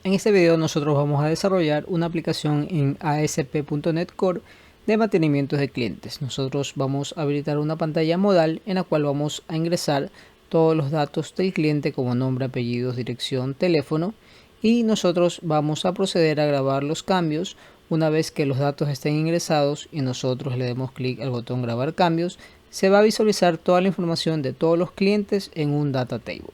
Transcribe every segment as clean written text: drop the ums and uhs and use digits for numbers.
En este video nosotros vamos a desarrollar una aplicación en ASP.NET Core de mantenimiento de clientes. Nosotros vamos a habilitar una pantalla modal en la cual vamos a ingresar todos los datos del cliente como nombre, apellidos, dirección, teléfono, y nosotros vamos a proceder a grabar los cambios. Una vez que los datos estén ingresados y nosotros le demos clic al botón grabar cambios, se va a visualizar toda la información de todos los clientes en un data table.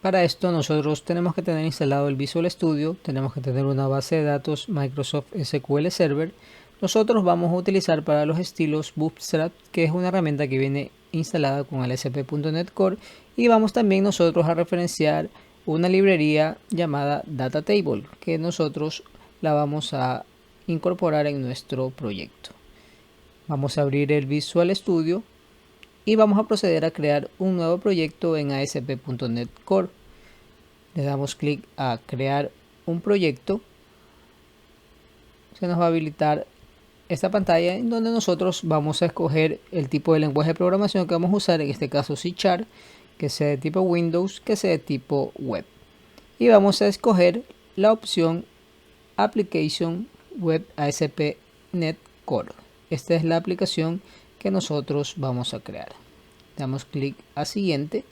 Para esto nosotros tenemos que tener instalado el Visual Studio, tenemos que tener una base de datos Microsoft SQL Server. Nosotros vamos a utilizar para los estilos Bootstrap, que es una herramienta que viene instalada con el ASP.NET Core, y vamos también nosotros a referenciar una librería llamada Data Table, que nosotros la vamos a incorporar en nuestro proyecto. Vamos a abrir el Visual Studio y vamos a proceder a crear un nuevo proyecto en ASP.NET Core. Le damos clic a crear un proyecto. Se nos va a habilitar esta pantalla en donde nosotros vamos a escoger el tipo de lenguaje de programación que vamos a usar, en este caso C#, que sea de tipo Windows, que sea de tipo web. Y vamos a escoger la opción Application Web ASP.NET Core. Esta es la aplicación que nosotros vamos a crear. Damos clic a siguiente.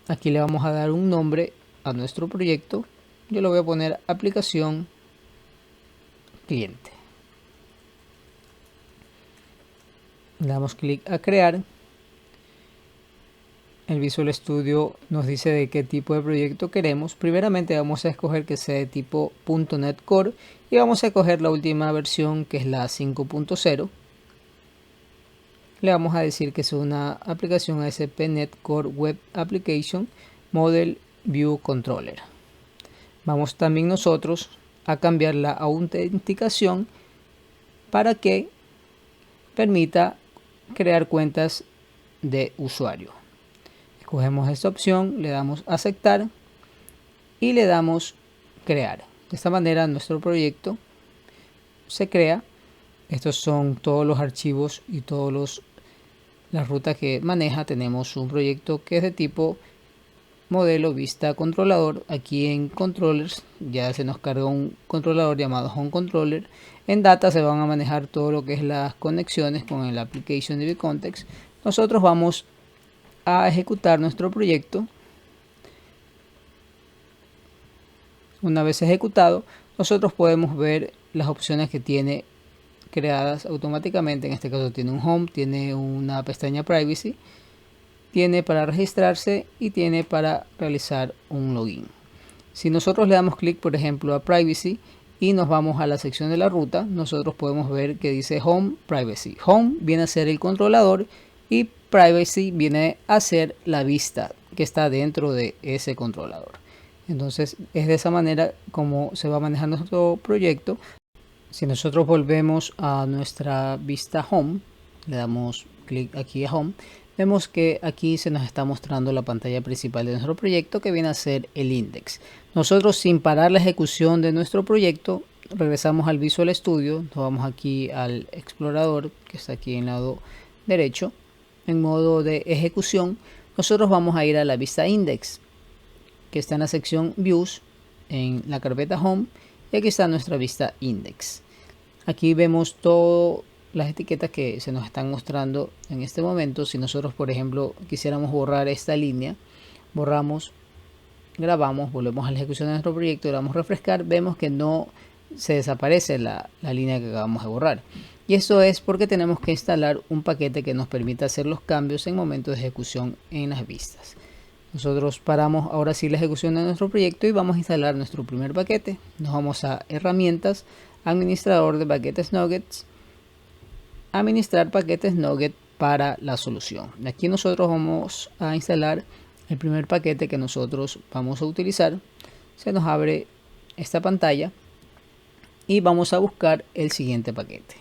Aquí le vamos a dar un nombre a nuestro proyecto. Yo le voy a poner aplicación cliente. Le damos clic a crear. El Visual Studio nos dice de qué tipo de proyecto queremos. Primeramente vamos a escoger que sea de tipo .NET Core y vamos a escoger la última versión, que es la 5.0. Le vamos a decir que es una aplicación ASP.NET Core Web Application Model View Controller. Vamos también nosotros a cambiar la autenticación para que permita crear cuentas de usuario. Escogemos esta opción, le damos a aceptar y le damos crear. De esta manera nuestro proyecto se crea. Estos son todos los archivos y todas las rutas que maneja. Tenemos un proyecto que es de tipo modelo vista controlador. Aquí en controllers ya se nos carga un controlador llamado home controller. En data se van a manejar todo lo que es las conexiones con el application DB context. Nosotros vamos a ejecutar nuestro proyecto. Una vez ejecutado, nosotros podemos ver las opciones que tiene creadas automáticamente. En este caso tiene un home, tiene una pestaña privacy, tiene para registrarse y tiene para realizar un login. Si nosotros le damos clic, por ejemplo, a privacy y nos vamos a la sección de la ruta, nosotros podemos ver que dice home privacy. Home viene a ser el controlador y privacy viene a ser la vista que está dentro de ese controlador. Entonces es de esa manera como se va a manejar nuestro proyecto. Si nosotros volvemos a nuestra vista home, le damos clic aquí a home, vemos que aquí se nos está mostrando la pantalla principal de nuestro proyecto, que viene a ser el index. Nosotros, sin parar la ejecución de nuestro proyecto, regresamos al Visual Studio, nos vamos aquí al explorador que está aquí en el lado derecho. En modo de ejecución, nosotros vamos a ir a la vista index, que está en la sección views en la carpeta home, y aquí está nuestra vista index. Aquí vemos todas las etiquetas que se nos están mostrando en este momento. Si nosotros, por ejemplo, quisiéramos borrar esta línea, borramos, grabamos, volvemos a la ejecución de nuestro proyecto, le damos a refrescar, vemos que no se desaparece la línea que acabamos de borrar. Y esto es porque tenemos que instalar un paquete que nos permita hacer los cambios en momentos de ejecución en las vistas. Nosotros paramos ahora sí la ejecución de nuestro proyecto y vamos a instalar nuestro primer paquete. Nos vamos a herramientas, administrador de paquetes nuggets, administrar paquetes nugget para la solución. Aquí nosotros vamos a instalar el primer paquete que nosotros vamos a utilizar. Se nos abre esta pantalla y vamos a buscar el siguiente paquete: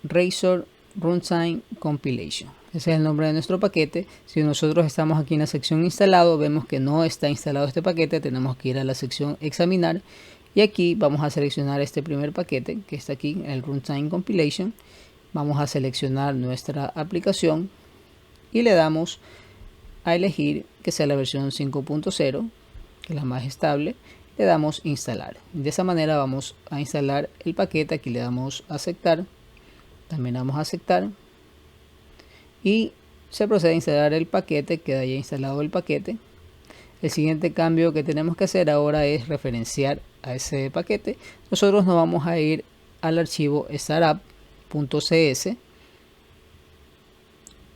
Razor Runtime Compilation. Ese es el nombre de nuestro paquete. Si nosotros estamos aquí en la sección instalado, vemos que no está instalado este paquete, tenemos que ir a la sección examinar y aquí vamos a seleccionar este primer paquete que está aquí, el Runtime Compilation. Vamos a seleccionar nuestra aplicación y le damos a elegir que sea la versión 5.0, que es la más estable. Le damos instalar. De esa manera vamos a instalar el paquete. Aquí le damos a aceptar, también damos a aceptar y se procede a instalar el paquete. Queda ya instalado el paquete. El siguiente cambio que tenemos que hacer ahora es referenciar a ese paquete. Nosotros nos vamos a ir al archivo startup.cs,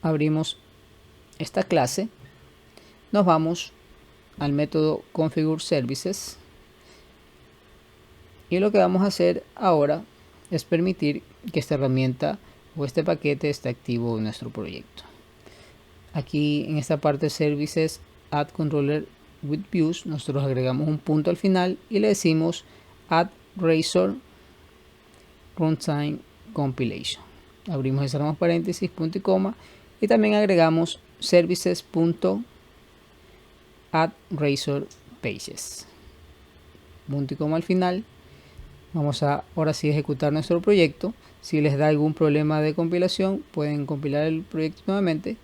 abrimos esta clase, nos vamos al método configure services y lo que vamos a hacer ahora es permitir que esta herramienta o este paquete esté activo en nuestro proyecto. Aquí en esta parte services add controller with views, nosotros agregamos un punto al final y le decimos add Razor runtime compilation. Abrimos y cerramos paréntesis, punto y coma, y también agregamos services.add Razor pages, punto y coma al final. Vamos a ahora sí ejecutar nuestro proyecto. Si les da algún problema de compilación, pueden compilar el proyecto nuevamente.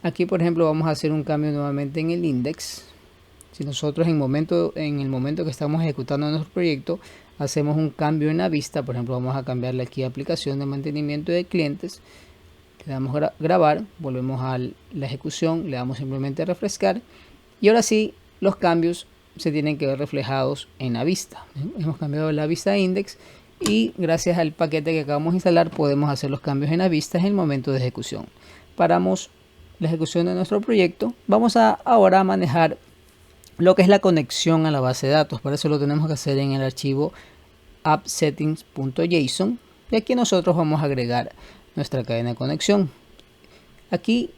Aquí por ejemplo vamos a hacer un cambio nuevamente en el index. Si nosotros en el momento que estamos ejecutando nuestro proyecto hacemos un cambio en la vista, por ejemplo vamos a cambiarle aquí a aplicación de mantenimiento de clientes, le damos a grabar, volvemos a la ejecución, le damos simplemente a refrescar y ahora sí los cambios se tienen que ver reflejados en la vista. Hemos cambiado la vista index y gracias al paquete que acabamos de instalar podemos hacer los cambios en la vista en el momento de ejecución. Paramos la ejecución de nuestro proyecto. Vamos ahora a manejar lo que es la conexión a la base de datos. Para eso lo tenemos que hacer en el archivo appsettings.json y aquí nosotros vamos a agregar nuestra cadena de conexión. Aquí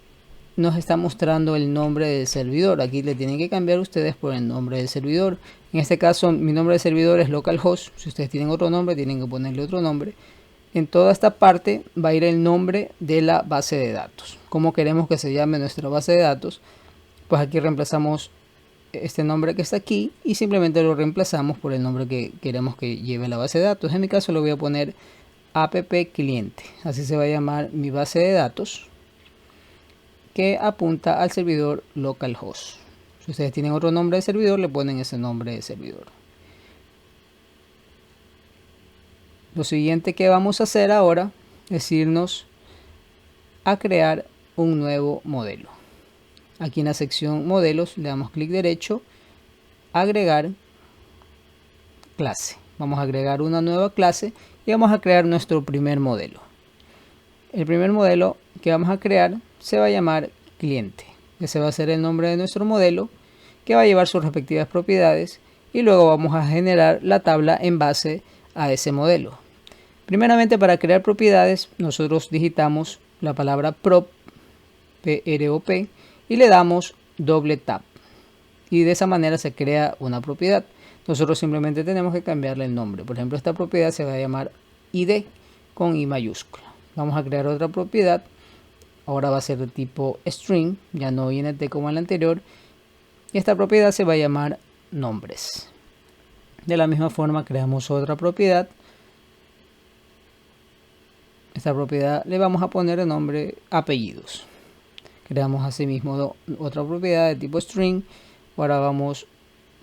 nos está mostrando el nombre del servidor. Aquí le tienen que cambiar ustedes por el nombre del servidor. En este caso mi nombre de servidor es localhost. Si ustedes tienen otro nombre tienen que ponerle otro nombre. En toda esta parte va a ir el nombre de la base de datos. ¿Cómo queremos que se llame nuestra base de datos? Pues aquí reemplazamos este nombre que está aquí y simplemente lo reemplazamos por el nombre que queremos que lleve la base de datos. En mi caso lo voy a poner app cliente. Así se va a llamar mi base de datos, que apunta al servidor localhost. Si ustedes tienen otro nombre de servidor, le ponen ese nombre de servidor. Lo siguiente que vamos a hacer ahora es irnos a crear un nuevo modelo. Aquí en la sección modelos le damos clic derecho, agregar clase. Vamos a agregar una nueva clase y vamos a crear nuestro primer modelo. El primer modelo que vamos a crear se va a llamar cliente. Ese va a ser el nombre de nuestro modelo, que va a llevar sus respectivas propiedades y luego vamos a generar la tabla en base a ese modelo. Primeramente, para crear propiedades nosotros digitamos la palabra prop, P-R-O-P, y le damos doble tap y de esa manera se crea una propiedad. Nosotros simplemente tenemos que cambiarle el nombre. Por ejemplo, esta propiedad se va a llamar ID con I mayúscula. Vamos a crear otra propiedad. Ahora va a ser de tipo string, ya no int como en la anterior. Y esta propiedad se va a llamar nombres. De la misma forma creamos otra propiedad. Esta propiedad le vamos a poner el nombre apellidos. Creamos asimismo otra propiedad de tipo string. Ahora vamos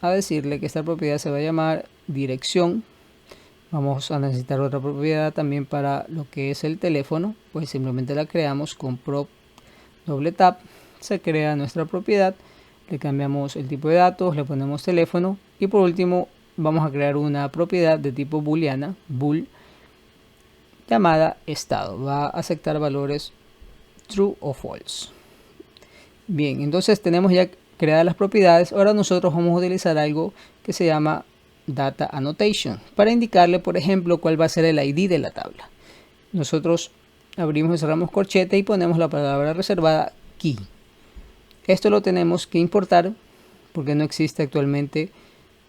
a decirle que esta propiedad se va a llamar dirección. Vamos a necesitar otra propiedad también para lo que es el teléfono. Pues simplemente la creamos con prop doble tap. Se crea nuestra propiedad. Le cambiamos el tipo de datos, le ponemos teléfono. Y por último vamos a crear una propiedad de tipo booleana, bool, llamada estado. Va a aceptar valores true o false. Bien, entonces tenemos ya creadas las propiedades. Ahora nosotros vamos a utilizar algo que se llama data annotation para indicarle, por ejemplo, cuál va a ser el ID de la tabla. Nosotros abrimos y cerramos corchete y ponemos la palabra reservada key. Esto lo tenemos que importar porque no existe actualmente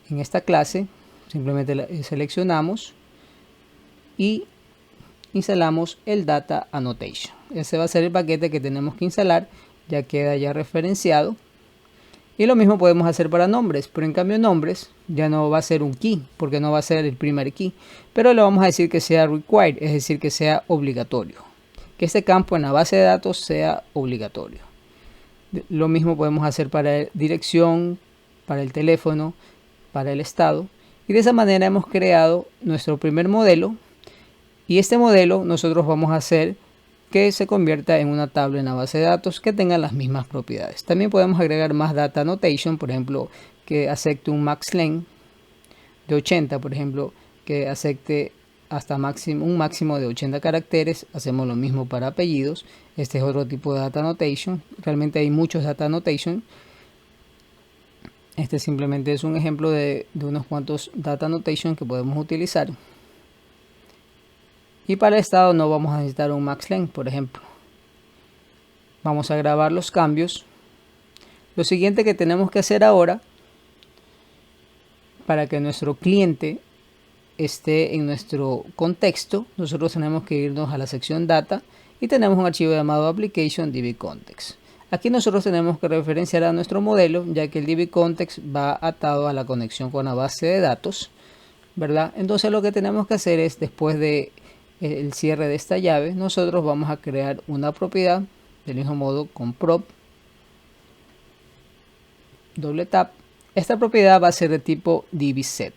en esta clase. Simplemente seleccionamos y instalamos el data annotation. Ese va a ser el paquete que tenemos que instalar. Ya queda ya referenciado. Y lo mismo podemos hacer para nombres, pero en cambio nombres ya no va a ser un key, porque no va a ser el primer key, pero le vamos a decir que sea required, es decir, que sea obligatorio, que este campo en la base de datos sea obligatorio. Lo mismo podemos hacer para dirección, para el teléfono, para el estado. Y de esa manera hemos creado nuestro primer modelo. Y este modelo nosotros vamos a hacer que se convierta en una tabla en la base de datos que tenga las mismas propiedades. También podemos agregar más data annotation, por ejemplo, que acepte un max length de 80, por ejemplo, que acepte hasta un máximo de 80 caracteres. Hacemos lo mismo para apellidos. Este es otro tipo de data annotation. Realmente hay muchos data annotation. Este simplemente es un ejemplo de unos cuantos data annotation que podemos utilizar. Y para el estado no vamos a necesitar un max length, por ejemplo. Vamos a grabar los cambios. Lo siguiente que tenemos que hacer ahora, para que nuestro cliente esté en nuestro contexto, nosotros tenemos que irnos a la sección data y tenemos un archivo llamado application dbcontext. Aquí nosotros tenemos que referenciar a nuestro modelo, ya que el dbcontext va atado a la conexión con la base de datos, ¿verdad? Entonces lo que tenemos que hacer es, después de el cierre de esta llave, nosotros vamos a crear una propiedad del mismo modo con prop, doble tap. Esta propiedad va a ser de tipo dbset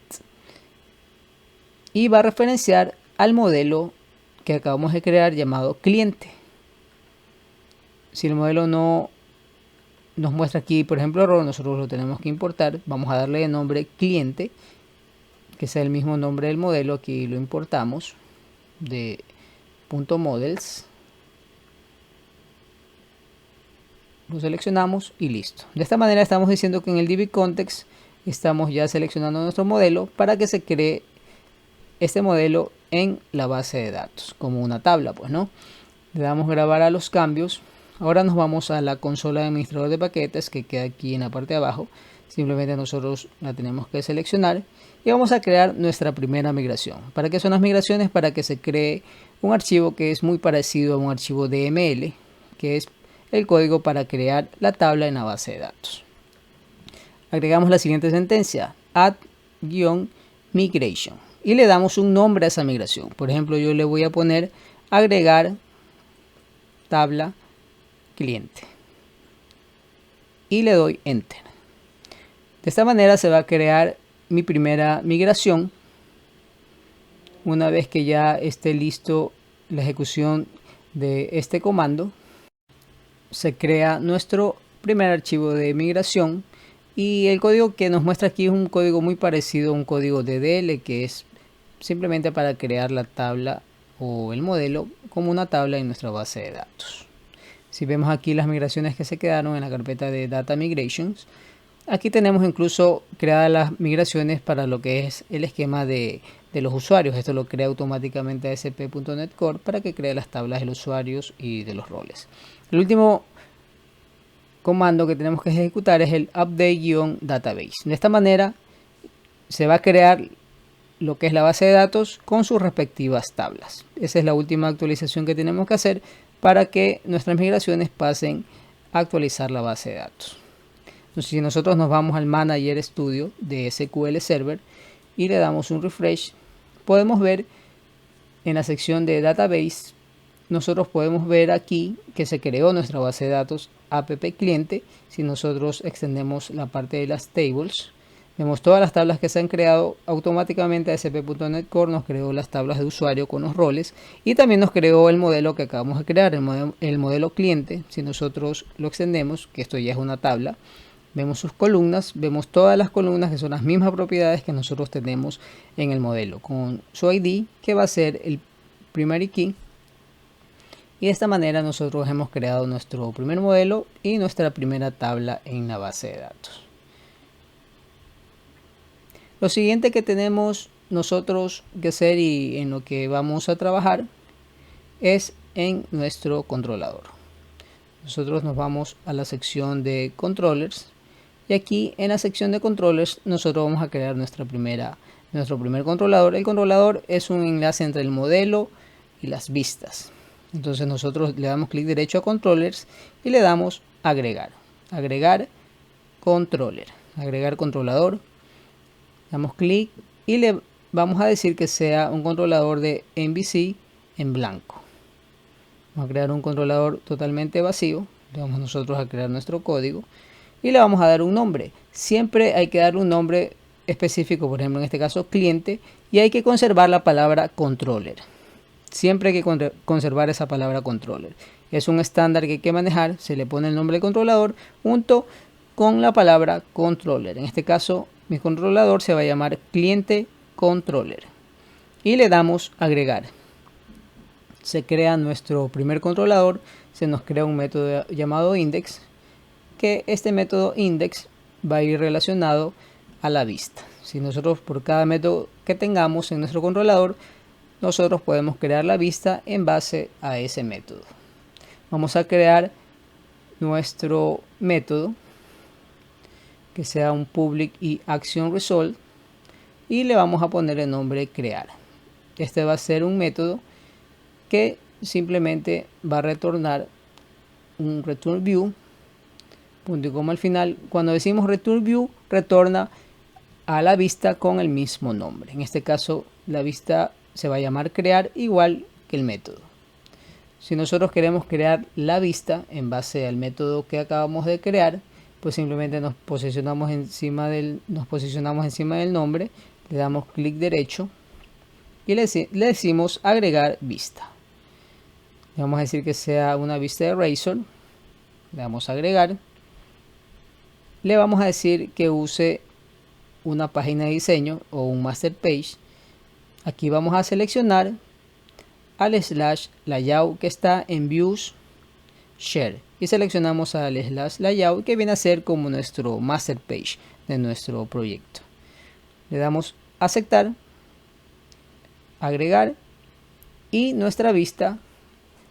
y va a referenciar al modelo que acabamos de crear llamado cliente. Si el modelo no nos muestra aquí, por ejemplo, error, nosotros lo tenemos que importar. Vamos a darle de nombre cliente, que sea el mismo nombre del modelo. Aquí lo importamos de .models. Lo seleccionamos y listo. De esta manera estamos diciendo que en el dbcontext estamos ya seleccionando nuestro modelo para que se cree este modelo en la base de datos como una tabla, pues, ¿no? Le damos grabar a los cambios. Ahora nos vamos a la consola de administrador de paquetes que queda aquí en la parte de abajo. Simplemente nosotros la tenemos que seleccionar y vamos a crear nuestra primera migración. ¿Para qué son las migraciones? Para que se cree un archivo que es muy parecido a un archivo DML, que es el código para crear la tabla en la base de datos. Agregamos la siguiente sentencia: add-migration, y le damos un nombre a esa migración. Por ejemplo, yo le voy a poner agregar tabla cliente y le doy enter. De esta manera se va a crear mi primera migración. Una vez que ya esté listo la ejecución de este comando, se crea nuestro primer archivo de migración, y el código que nos muestra aquí es un código muy parecido a un código DDL, que es simplemente para crear la tabla o el modelo como una tabla en nuestra base de datos. Si vemos aquí las migraciones que se quedaron en la carpeta de Data Migrations, aquí tenemos incluso creadas las migraciones para lo que es el esquema de los usuarios. Esto lo crea automáticamente ASP.NET Core para que cree las tablas de los usuarios y de los roles. El último comando que tenemos que ejecutar es el update-database. De esta manera se va a crear lo que es la base de datos con sus respectivas tablas. Esa es la última actualización que tenemos que hacer para que nuestras migraciones pasen a actualizar la base de datos. Entonces, si nosotros nos vamos al Manager Studio de SQL Server y le damos un refresh, podemos ver en la sección de Database, nosotros podemos ver aquí que se creó nuestra base de datos app cliente. Si nosotros extendemos la parte de las tables, vemos todas las tablas que se han creado automáticamente. ASP.NET Core nos creó las tablas de usuario con los roles y también nos creó el modelo que acabamos de crear, el modelo cliente. Si nosotros lo extendemos, que esto ya es una tabla, vemos sus columnas, vemos todas las columnas que son las mismas propiedades que nosotros tenemos en el modelo, con su ID que va a ser el primary key. Y de esta manera nosotros hemos creado nuestro primer modelo y nuestra primera tabla en la base de datos. Lo siguiente que tenemos nosotros que hacer y en lo que vamos a trabajar es en nuestro controlador. Nosotros nos vamos a la sección de controllers y aquí en la sección de controllers nosotros vamos a crear nuestro primer controlador. El controlador es un enlace entre el modelo y las vistas. Entonces nosotros le damos clic derecho a controllers y le damos agregar controller, agregar controlador. Damos clic y le vamos a decir que sea un controlador de MVC en blanco. Vamos a crear un controlador totalmente vacío Le vamos nosotros a crear nuestro código y le vamos a dar un nombre. Siempre hay que darle un nombre específico, por ejemplo en este caso cliente, y hay que conservar la palabra controller. Siempre hay que conservar esa palabra controller. Es un estándar que hay que manejar. Se le pone el nombre del controlador junto con la palabra controller. En este caso mi controlador se va a llamar cliente controller y le damos agregar. Se crea nuestro primer controlador. Se nos crea un método llamado index, que este método index va a ir relacionado a la vista. Si nosotros por cada método que tengamos en nuestro controlador, nosotros podemos crear la vista en base a ese método. Vamos a crear nuestro método que sea un public y action result y le vamos a poner el nombre crear. Este va a ser un método que simplemente va a retornar un return view, punto y coma al final. Cuando decimos return view, retorna a la vista con el mismo nombre. En este caso la vista se va a llamar crear igual que el método. Si nosotros queremos crear la vista en base al método que acabamos de crear, pues simplemente nos posicionamos encima del nombre, le damos clic derecho y le decimos agregar vista. Le vamos a decir que sea una vista de Razor, le damos a agregar. Le vamos a decir que use una página de diseño o un master page. Aquí vamos a seleccionar al slash layout que está en views share y seleccionamos al slash layout que viene a ser como nuestro master page de nuestro proyecto. Le damos aceptar, agregar y nuestra vista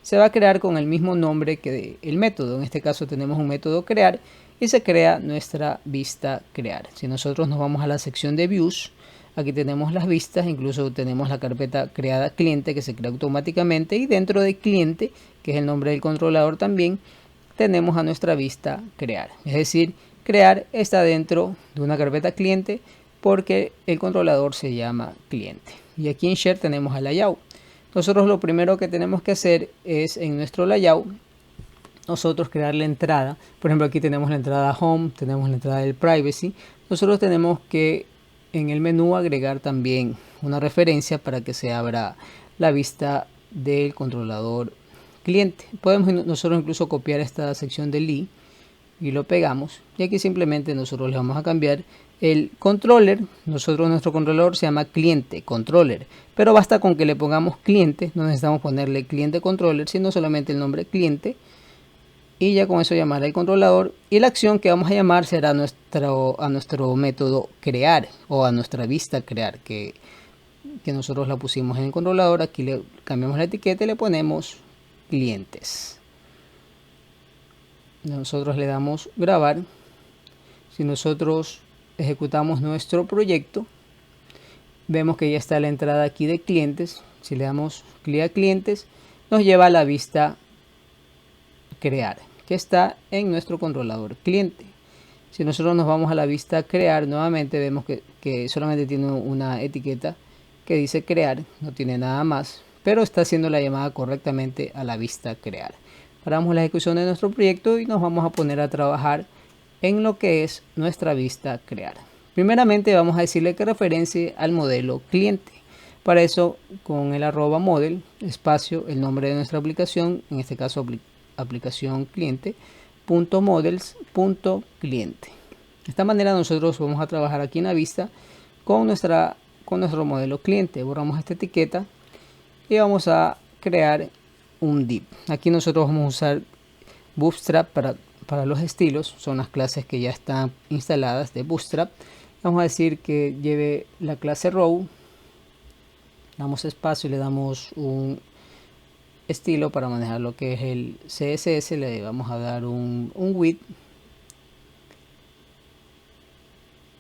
se va a crear con el mismo nombre que el método. En este caso tenemos un método crear y se crea nuestra vista crear. Si nosotros nos vamos a la sección de views, aquí tenemos las vistas, incluso tenemos la carpeta creada cliente que se crea automáticamente y dentro de cliente, que es el nombre del controlador también, tenemos a nuestra vista crear. Es decir, crear está dentro de una carpeta cliente porque el controlador se llama cliente. Y aquí en share tenemos al layout. Nosotros lo primero que tenemos que hacer es en nuestro layout nosotros crear la entrada. Por ejemplo, aquí tenemos la entrada home, tenemos la entrada del privacy. Nosotros tenemos que en el menú agregar también una referencia para que se abra la vista del controlador cliente. Podemos nosotros incluso copiar esta sección del i y lo pegamos, y aquí simplemente nosotros le vamos a cambiar el controller. Nuestro controlador se llama cliente controller, pero basta con que le pongamos cliente, no necesitamos ponerle cliente controller, sino solamente el nombre cliente, y ya con eso llamará el controlador, y la acción que vamos a llamar será a nuestro método crear o a nuestra vista crear que nosotros la pusimos en el controlador. Aquí le cambiamos la etiqueta y le ponemos clientes. Nosotros le damos grabar. Si nosotros ejecutamos nuestro proyecto, vemos que ya está la entrada aquí de clientes. Si le damos clic a clientes, nos lleva a la vista crear que está en nuestro controlador cliente. Si nosotros nos vamos a la vista crear nuevamente, vemos que solamente tiene una etiqueta que dice crear, no tiene nada más, pero está haciendo la llamada correctamente a la vista crear. Paramos la ejecución de nuestro proyecto y nos vamos a poner a trabajar en lo que es nuestra vista crear. Primeramente vamos a decirle que referencie al modelo cliente. Para eso, con el @model espacio el nombre de nuestra aplicación, en este caso aplicación cliente, .models.cliente. De esta manera nosotros vamos a trabajar aquí en la vista con nuestro modelo cliente. Borramos esta etiqueta y vamos a crear un div. Aquí nosotros vamos a usar Bootstrap para los estilos, son las clases que ya están instaladas de Bootstrap. Vamos a decir que lleve la clase row, damos espacio y le damos un estilo para manejar lo que es el CSS. Le vamos a dar un width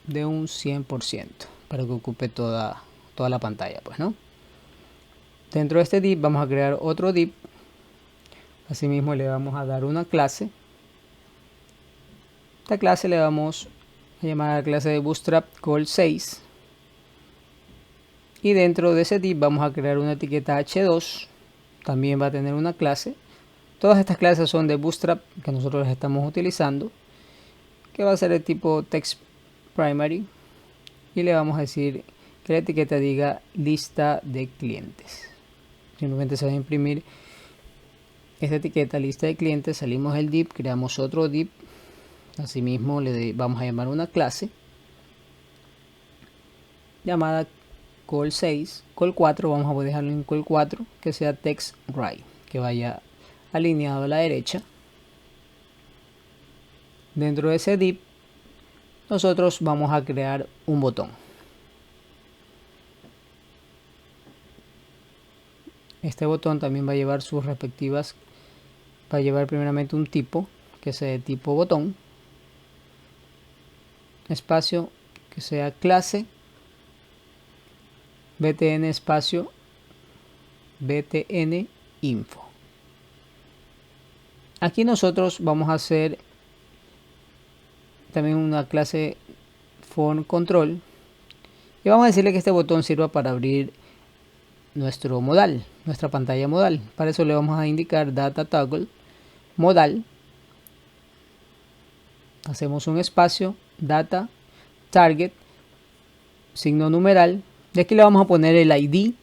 de un 100% para que ocupe toda la pantalla, pues, ¿no? Dentro de este div vamos a crear otro div. Asimismo le vamos a dar una clase. Esta clase le vamos a llamar a la clase de Bootstrap call 6. Y dentro de ese div vamos a crear una etiqueta h2. También va a tener una clase. Todas estas clases son de Bootstrap que nosotros las estamos utilizando, que va a ser el tipo text primary, y le vamos a decir que la etiqueta diga lista de clientes. Simplemente se va a imprimir esta etiqueta lista de clientes, salimos del div, creamos otro div, asimismo le vamos a llamar una clase llamada call6, call4, vamos a dejarlo en call4, que sea text right, que vaya alineado a la derecha. Dentro de ese div nosotros vamos a crear un botón. Este botón también va a llevar sus respectivas, va a llevar primeramente un tipo, que sea de tipo botón, espacio, que sea clase, btn espacio, btn info. Aquí nosotros vamos a hacer también una clase form control y vamos a decirle que este botón sirva para abrir nuestro modal, nuestra pantalla modal. Para eso le vamos a indicar data toggle modal, hacemos un espacio, data target, signo numeral, y aquí le vamos a poner el ID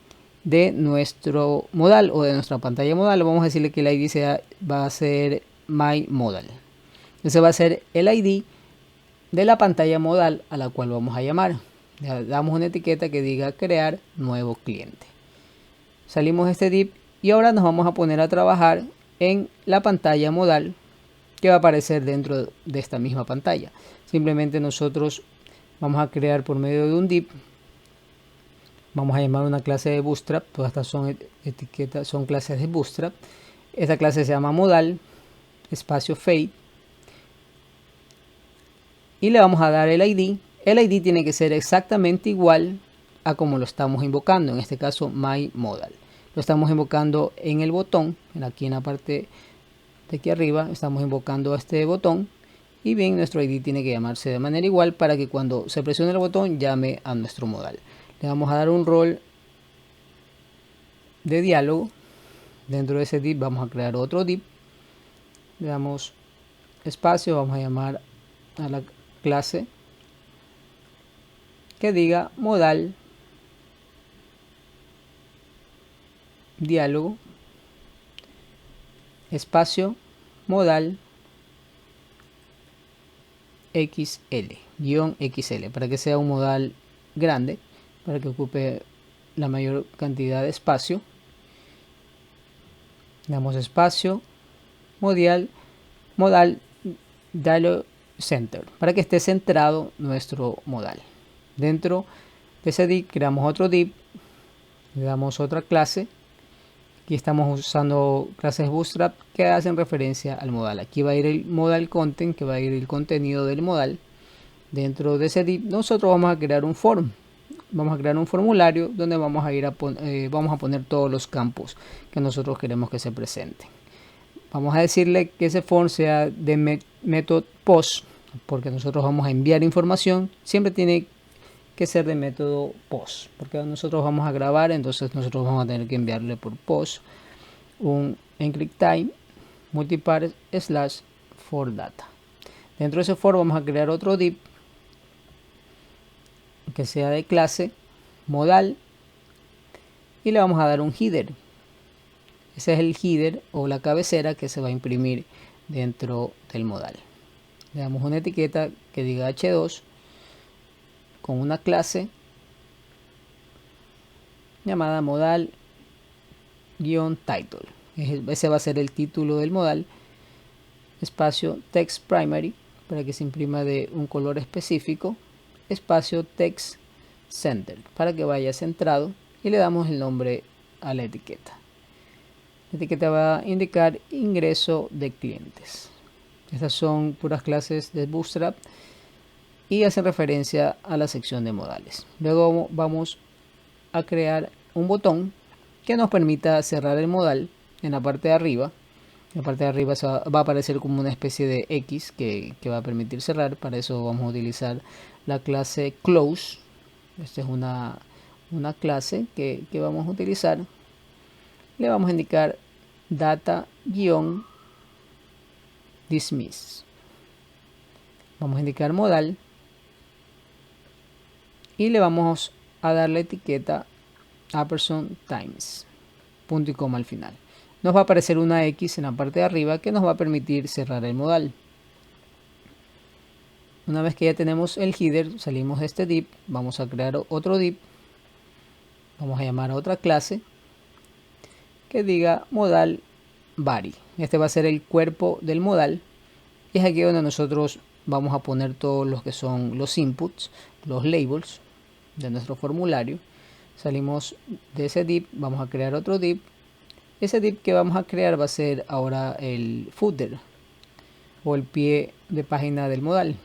de nuestro modal o de nuestra pantalla modal. Vamos a decirle que el ID va a ser my modal. Ese va a ser el ID de la pantalla modal a la cual vamos a llamar. Le damos una etiqueta que diga crear nuevo cliente. Salimos de este div y ahora nos vamos a poner a trabajar en la pantalla modal que va a aparecer dentro de esta misma pantalla. Simplemente nosotros vamos a crear por medio de un div, vamos a llamar una clase de Bootstrap. Todas estas son etiquetas, son clases de Bootstrap. Esta clase se llama modal espacio fade y le vamos a dar el ID. El ID tiene que ser exactamente igual a como lo estamos invocando, en este caso my modal. Lo estamos invocando en el botón, aquí en la parte de aquí arriba estamos invocando este botón, y bien, nuestro ID tiene que llamarse de manera igual para que cuando se presione el botón llame a nuestro modal. Le vamos a dar un rol de diálogo. Dentro de ese div vamos a crear otro div, le damos espacio, vamos a llamar a la clase que diga modal diálogo espacio modal XL para que sea un modal grande, para que ocupe la mayor cantidad de espacio. Damos espacio modal dialog center para que esté centrado nuestro modal. Dentro de ese div creamos otro div, le damos otra clase. Aquí estamos usando clases Bootstrap que hacen referencia al modal. Aquí va a ir el modal content, que va a ir el contenido del modal. Dentro de ese div nosotros vamos a crear un form. Vamos a crear un formulario donde vamos a ir vamos a poner todos los campos que nosotros queremos que se presenten. Vamos a decirle que ese form sea de método post, porque nosotros vamos a enviar información. Siempre tiene que ser de método post, porque nosotros vamos a grabar, entonces nosotros vamos a tener que enviarle por post un encrypt time multipart slash for data. Dentro de ese for vamos a crear otro div que sea de clase modal y le vamos a dar un header. Ese es el header o la cabecera que se va a imprimir dentro del modal. Le damos una etiqueta que diga h2 con una clase llamada modal-title. Ese va a ser el título del modal. Espacio text primary para que se imprima de un color específico. Espacio text center para que vaya centrado, y le damos el nombre a la etiqueta. La etiqueta va a indicar ingreso de clientes. Estas son puras clases de Bootstrap y hacen referencia a la sección de modales. Luego vamos a crear un botón que nos permita cerrar el modal en la parte de arriba. En la parte de arriba va a aparecer como una especie de X que va a permitir cerrar. Para eso vamos a utilizar la clase close. Esta es una clase que vamos a utilizar. Le vamos a indicar data dismiss. Vamos a indicar modal y le vamos a dar la etiqueta Apperson Times, punto y coma al final. Nos va a aparecer una X en la parte de arriba que nos va a permitir cerrar el modal. Una vez que ya tenemos el header, salimos de este div, vamos a crear otro div, vamos a llamar a otra clase que diga modal body. Este va a ser el cuerpo del modal y es aquí donde nosotros vamos a poner todos los que son los inputs, los labels de nuestro formulario. Salimos de ese div, vamos a crear otro div. Ese div que vamos a crear va a ser ahora el footer o el pie de página del modal.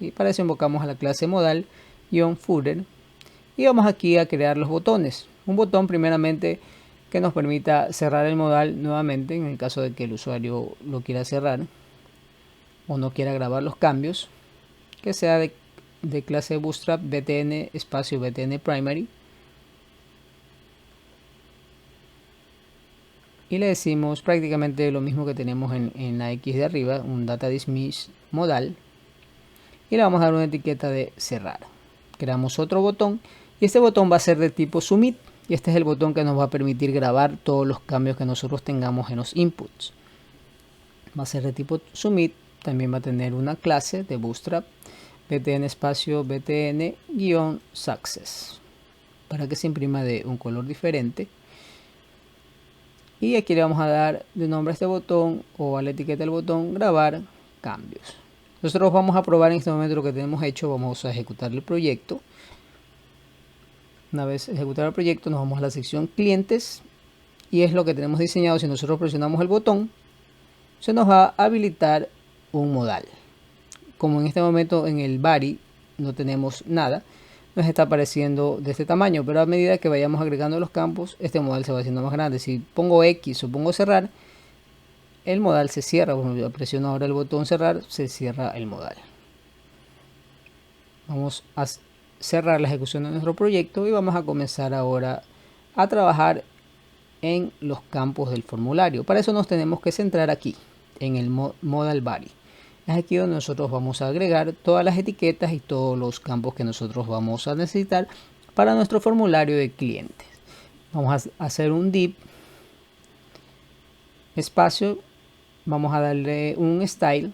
Y para eso invocamos a la clase modal-footer y vamos aquí a crear los botones. Un botón primeramente que nos permita cerrar el modal nuevamente en el caso de que el usuario lo quiera cerrar o no quiera grabar los cambios, que sea de clase Bootstrap btn espacio btn primary y le decimos prácticamente lo mismo que tenemos en la X de arriba, un data dismiss modal, y le vamos a dar una etiqueta de cerrar. Creamos otro botón y este botón va a ser de tipo submit y este es el botón que nos va a permitir grabar todos los cambios que nosotros tengamos en los inputs. Va a ser de tipo submit, también va a tener una clase de Bootstrap btn espacio btn-success para que se imprima de un color diferente. Y aquí le vamos a dar de nombre a este botón o a la etiqueta del botón grabar cambios. Nosotros vamos a probar en este momento lo que tenemos hecho. Vamos a ejecutar el proyecto. Una vez ejecutado el proyecto nos vamos a la sección clientes y es lo que tenemos diseñado. Si nosotros presionamos el botón se nos va a habilitar un modal. Como en este momento en el body no tenemos nada, nos está apareciendo de este tamaño, pero a medida que vayamos agregando los campos este modal se va haciendo más grande. Si pongo X o pongo cerrar, el modal se cierra. Bueno, yo presiono ahora el botón cerrar, se cierra el modal. Vamos a cerrar la ejecución de nuestro proyecto y vamos a comenzar ahora a trabajar en los campos del formulario. Para eso nos tenemos que centrar aquí en el modal body. Es aquí donde nosotros vamos a agregar todas las etiquetas y todos los campos que nosotros vamos a necesitar para nuestro formulario de clientes. Vamos a hacer un div espacio, vamos a darle un style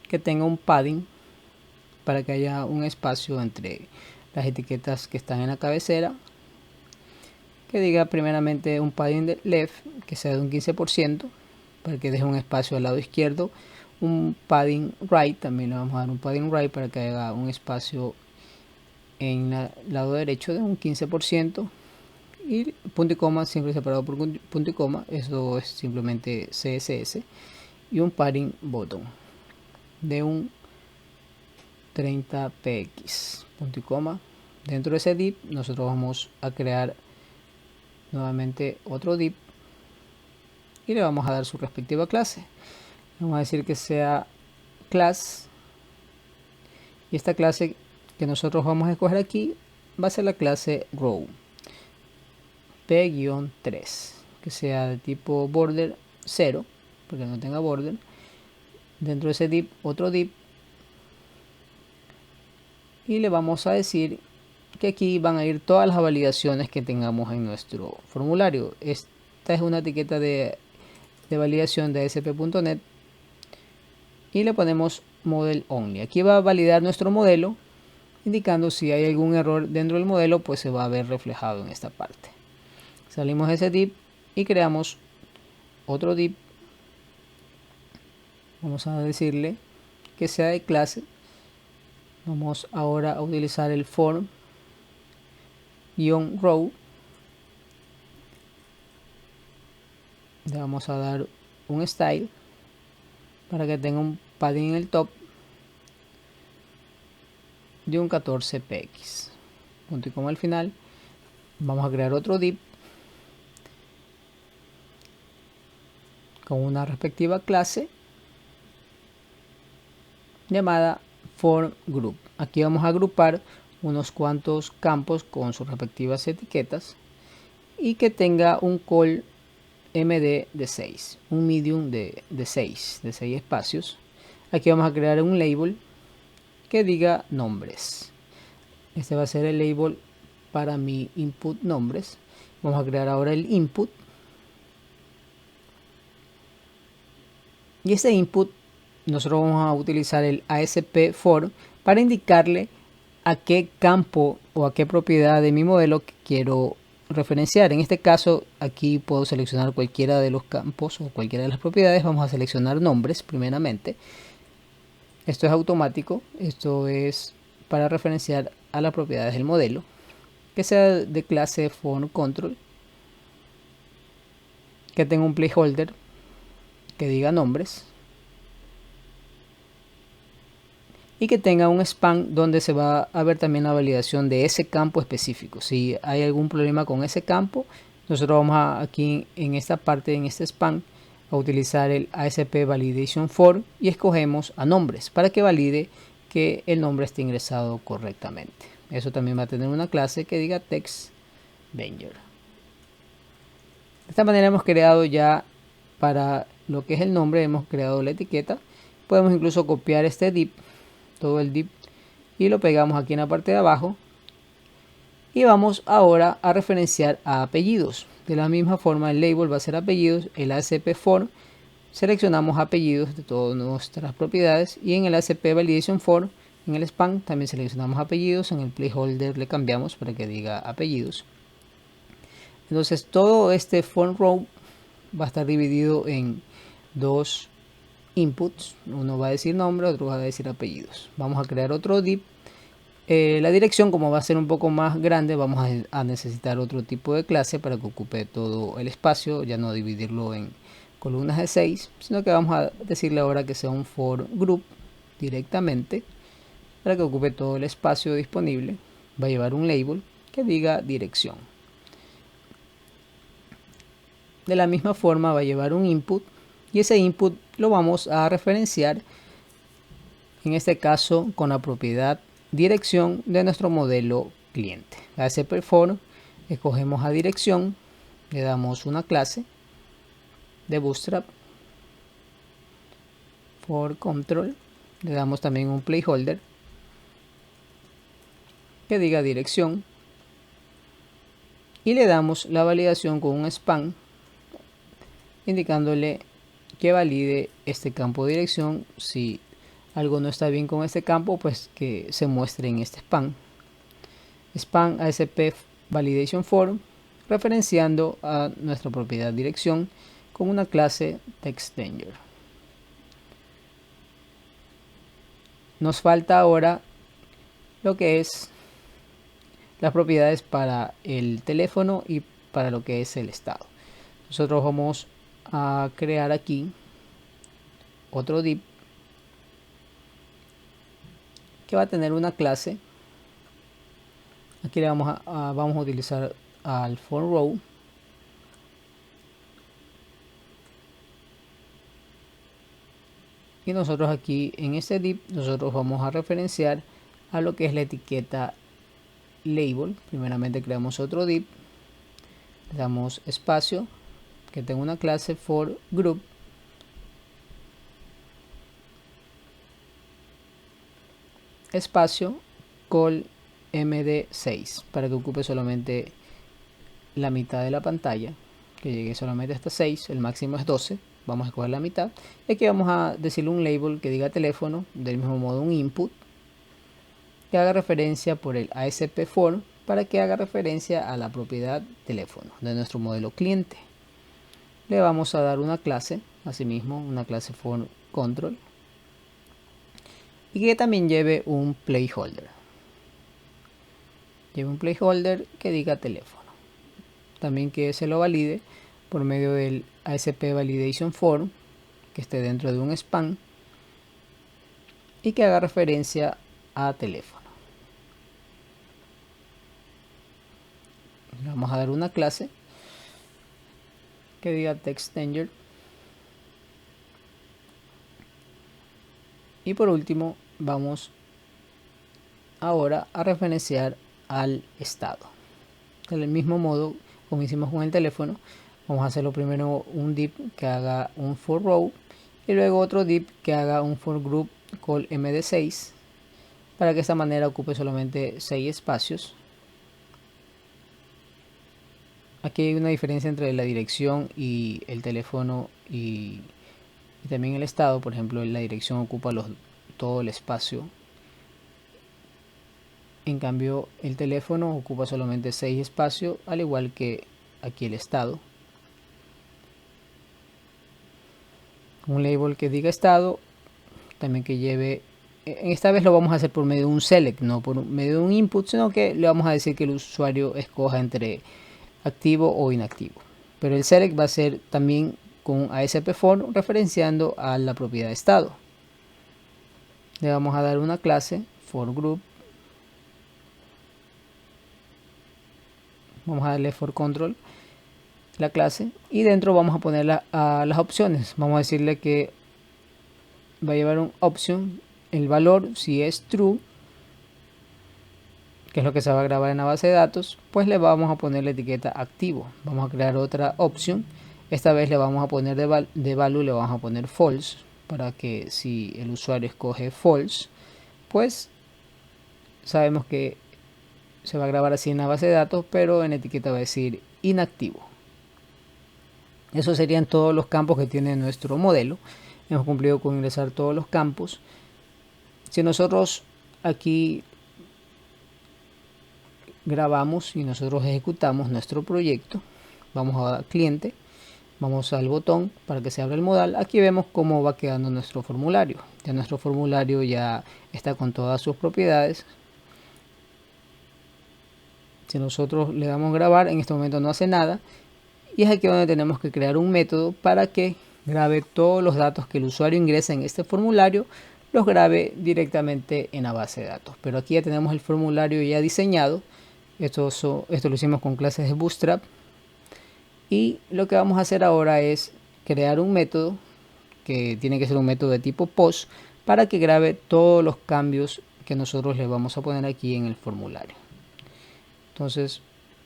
que tenga un padding para que haya un espacio entre las etiquetas que están en la cabecera, que diga primeramente un padding de left que sea de un 15%, para que deje un espacio al lado izquierdo, un padding right, también le vamos a dar un padding right para que haga un espacio en el lado derecho de un 15%, y punto y coma siempre separado por punto y coma, eso es simplemente CSS, y un padding bottom de un 30 px, punto y coma. Dentro de ese div nosotros vamos a crear nuevamente otro div y le vamos a dar su respectiva clase. Vamos a decir que sea class y esta clase que nosotros vamos a escoger aquí va a ser la clase row p-3, que sea de tipo border 0 porque no tenga border. Dentro de ese div otro div y le vamos a decir que aquí van a ir todas las validaciones que tengamos en nuestro formulario. Esta es una etiqueta de validación de ASP.NET y le ponemos model only. Aquí va a validar nuestro modelo, indicando si hay algún error dentro del modelo, pues se va a ver reflejado en esta parte. Salimos de ese div y creamos otro div. Vamos a decirle que sea de clase. Vamos ahora a utilizar el form-row. Le vamos a dar un style para que tenga un padding en el top de un 14 px, punto y coma al final. Vamos a crear otro div con una respectiva clase llamada form group. Aquí vamos a agrupar unos cuantos campos con sus respectivas etiquetas y que tenga un call MD de 6, un medium de 6 espacios. Aquí vamos a crear un label que diga nombres. Este va a ser el label para mi input nombres. Vamos a crear ahora el input. Y este input nosotros vamos a utilizar el ASP for para indicarle a qué campo o a qué propiedad de mi modelo quiero referenciar. En este caso aquí puedo seleccionar cualquiera de los campos o cualquiera de las propiedades. Vamos a seleccionar nombres primeramente. Esto es automático, esto es para referenciar a las propiedades del modelo, que sea de clase FontControl, que tenga un placeholder que diga nombres y que tenga un span donde se va a ver también la validación de ese campo específico. Si hay algún problema con ese campo, nosotros vamos aquí en esta parte, en este span, a utilizar el ASP Validation For y escogemos a nombres para que valide que el nombre esté ingresado correctamente. Eso también va a tener una clase que diga TextDanger. De esta manera hemos creado ya para lo que es el nombre, hemos creado la etiqueta. Podemos incluso copiar este div, todo el div, y lo pegamos aquí en la parte de abajo. Y vamos ahora a referenciar a apellidos. De la misma forma el label va a ser apellidos, el ASP for seleccionamos apellidos de todas nuestras propiedades y en el ASP Validation For, en el span también seleccionamos apellidos, en el placeholder le cambiamos para que diga apellidos. Entonces todo este font row va a estar dividido en dos inputs, uno va a decir nombre, otro va a decir apellidos. Vamos a crear otro div. La dirección, como va a ser un poco más grande, vamos a necesitar otro tipo de clase para que ocupe todo el espacio, ya no dividirlo en columnas de 6, sino que vamos a decirle ahora que sea un for group directamente para que ocupe todo el espacio disponible. Va a llevar un label que diga dirección. De la misma forma va a llevar un input y ese input lo vamos a referenciar, en este caso con la propiedad dirección de nuestro modelo cliente. ASP for, escogemos a dirección, le damos una clase de Bootstrap, for control, le damos también un placeholder que diga dirección y le damos la validación con un span indicándole que valide este campo de dirección. Si algo no está bien con este campo, pues que se muestre en este span ASP Validation For, referenciando a nuestra propiedad dirección con una clase TextDanger. Nos falta ahora lo que es las propiedades para el teléfono y para lo que es el estado. Nosotros vamos a crear aquí otro div que va a tener una clase. Aquí le vamos a utilizar al for row y nosotros aquí en este div nosotros vamos a referenciar a lo que es la etiqueta label. Primeramente creamos otro div, le damos espacio que tenga una clase for group espacio call md6 para que ocupe solamente la mitad de la pantalla, que llegue solamente hasta 6, el máximo es 12. Vamos a escoger la mitad y aquí vamos a decirle un label que diga teléfono, del mismo modo un input que haga referencia por el ASP for para que haga referencia a la propiedad teléfono de nuestro modelo cliente. Le vamos a dar una clase, asimismo una clase for control, y que también lleve un placeholder. Lleve un placeholder que diga teléfono. También que se lo valide por medio del ASP Validation For, que esté dentro de un span y que haga referencia a teléfono. Le vamos a dar una clase que diga TextDanger. Y por último vamos ahora a referenciar al estado. Del mismo modo como hicimos con el teléfono, Vamos a hacerlo primero un div que haga un for row y luego otro div que haga un for group call md6 para que de esta manera ocupe solamente 6 espacios. Aquí hay una diferencia entre la dirección y el teléfono y también el estado. Por ejemplo, la dirección ocupa todo el espacio. En cambio, el teléfono ocupa solamente 6 espacios, al igual que aquí el estado. Un label que diga estado, también que lleve, esta vez lo vamos a hacer por medio de un select, no por medio de un input, sino que le vamos a decir que el usuario escoja entre activo o inactivo. Pero el select va a ser también con ASP for referenciando a la propiedad estado. Le vamos a dar una clase for group. Vamos a darle for control la clase y dentro vamos a poner las opciones. Vamos a decirle que va a llevar un option, el valor si es true, que es lo que se va a grabar en la base de datos, pues le vamos a poner la etiqueta activo. Vamos a crear otra opción. Esta vez le vamos a poner de value, le vamos a poner false, para que si el usuario escoge false, pues sabemos que se va a grabar así en la base de datos, pero en etiqueta va a decir inactivo. Esos serían todos los campos que tiene nuestro modelo. Hemos cumplido con ingresar todos los campos. Si nosotros aquí grabamos y nosotros ejecutamos nuestro proyecto, vamos a cliente, vamos al botón para que se abra el modal. Aquí vemos cómo va quedando nuestro formulario. Ya nuestro formulario ya está con todas sus propiedades. Si nosotros le damos grabar, en este momento no hace nada. Y es aquí donde tenemos que crear un método para que grabe todos los datos que el usuario ingresa en este formulario, los grabe directamente en la base de datos. Pero aquí ya tenemos el formulario ya diseñado. Esto lo hicimos con clases de Bootstrap. Y lo que vamos a hacer ahora es crear un método, que tiene que ser un método de tipo post, para que grabe todos los cambios que nosotros le vamos a poner aquí en el formulario. Entonces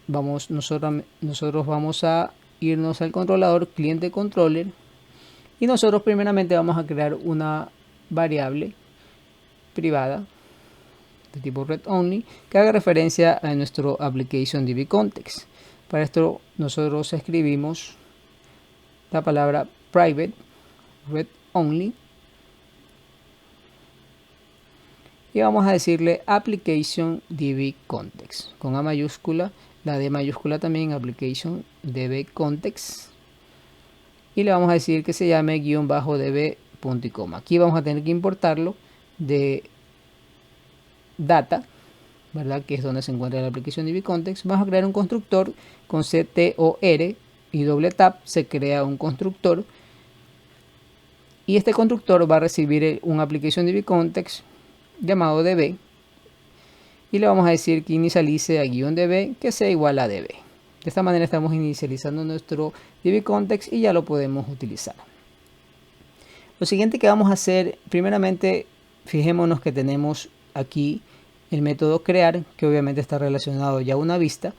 nosotros vamos a irnos al controlador cliente controller y nosotros primeramente vamos a crear una variable privada de tipo read only que haga referencia a nuestro application DB context. Para esto nosotros escribimos la palabra private read only y vamos a decirle application DB context con A mayúscula, la D mayúscula también, application DB context, y le vamos a decir que se llame _db punto y coma. Aquí vamos a tener que importarlo de data, ¿verdad? Que es donde se encuentra la aplicación DB context. Vamos a crear un constructor con CTOR y doble tap se crea un constructor y este constructor va a recibir un application DB context llamado db y le vamos a decir que inicialice a -db que sea igual a db. De esta manera estamos inicializando nuestro DB context y ya lo podemos utilizar. Lo siguiente que vamos a hacer, primeramente fijémonos que tenemos aquí el método crear, que obviamente está relacionado ya a una vista.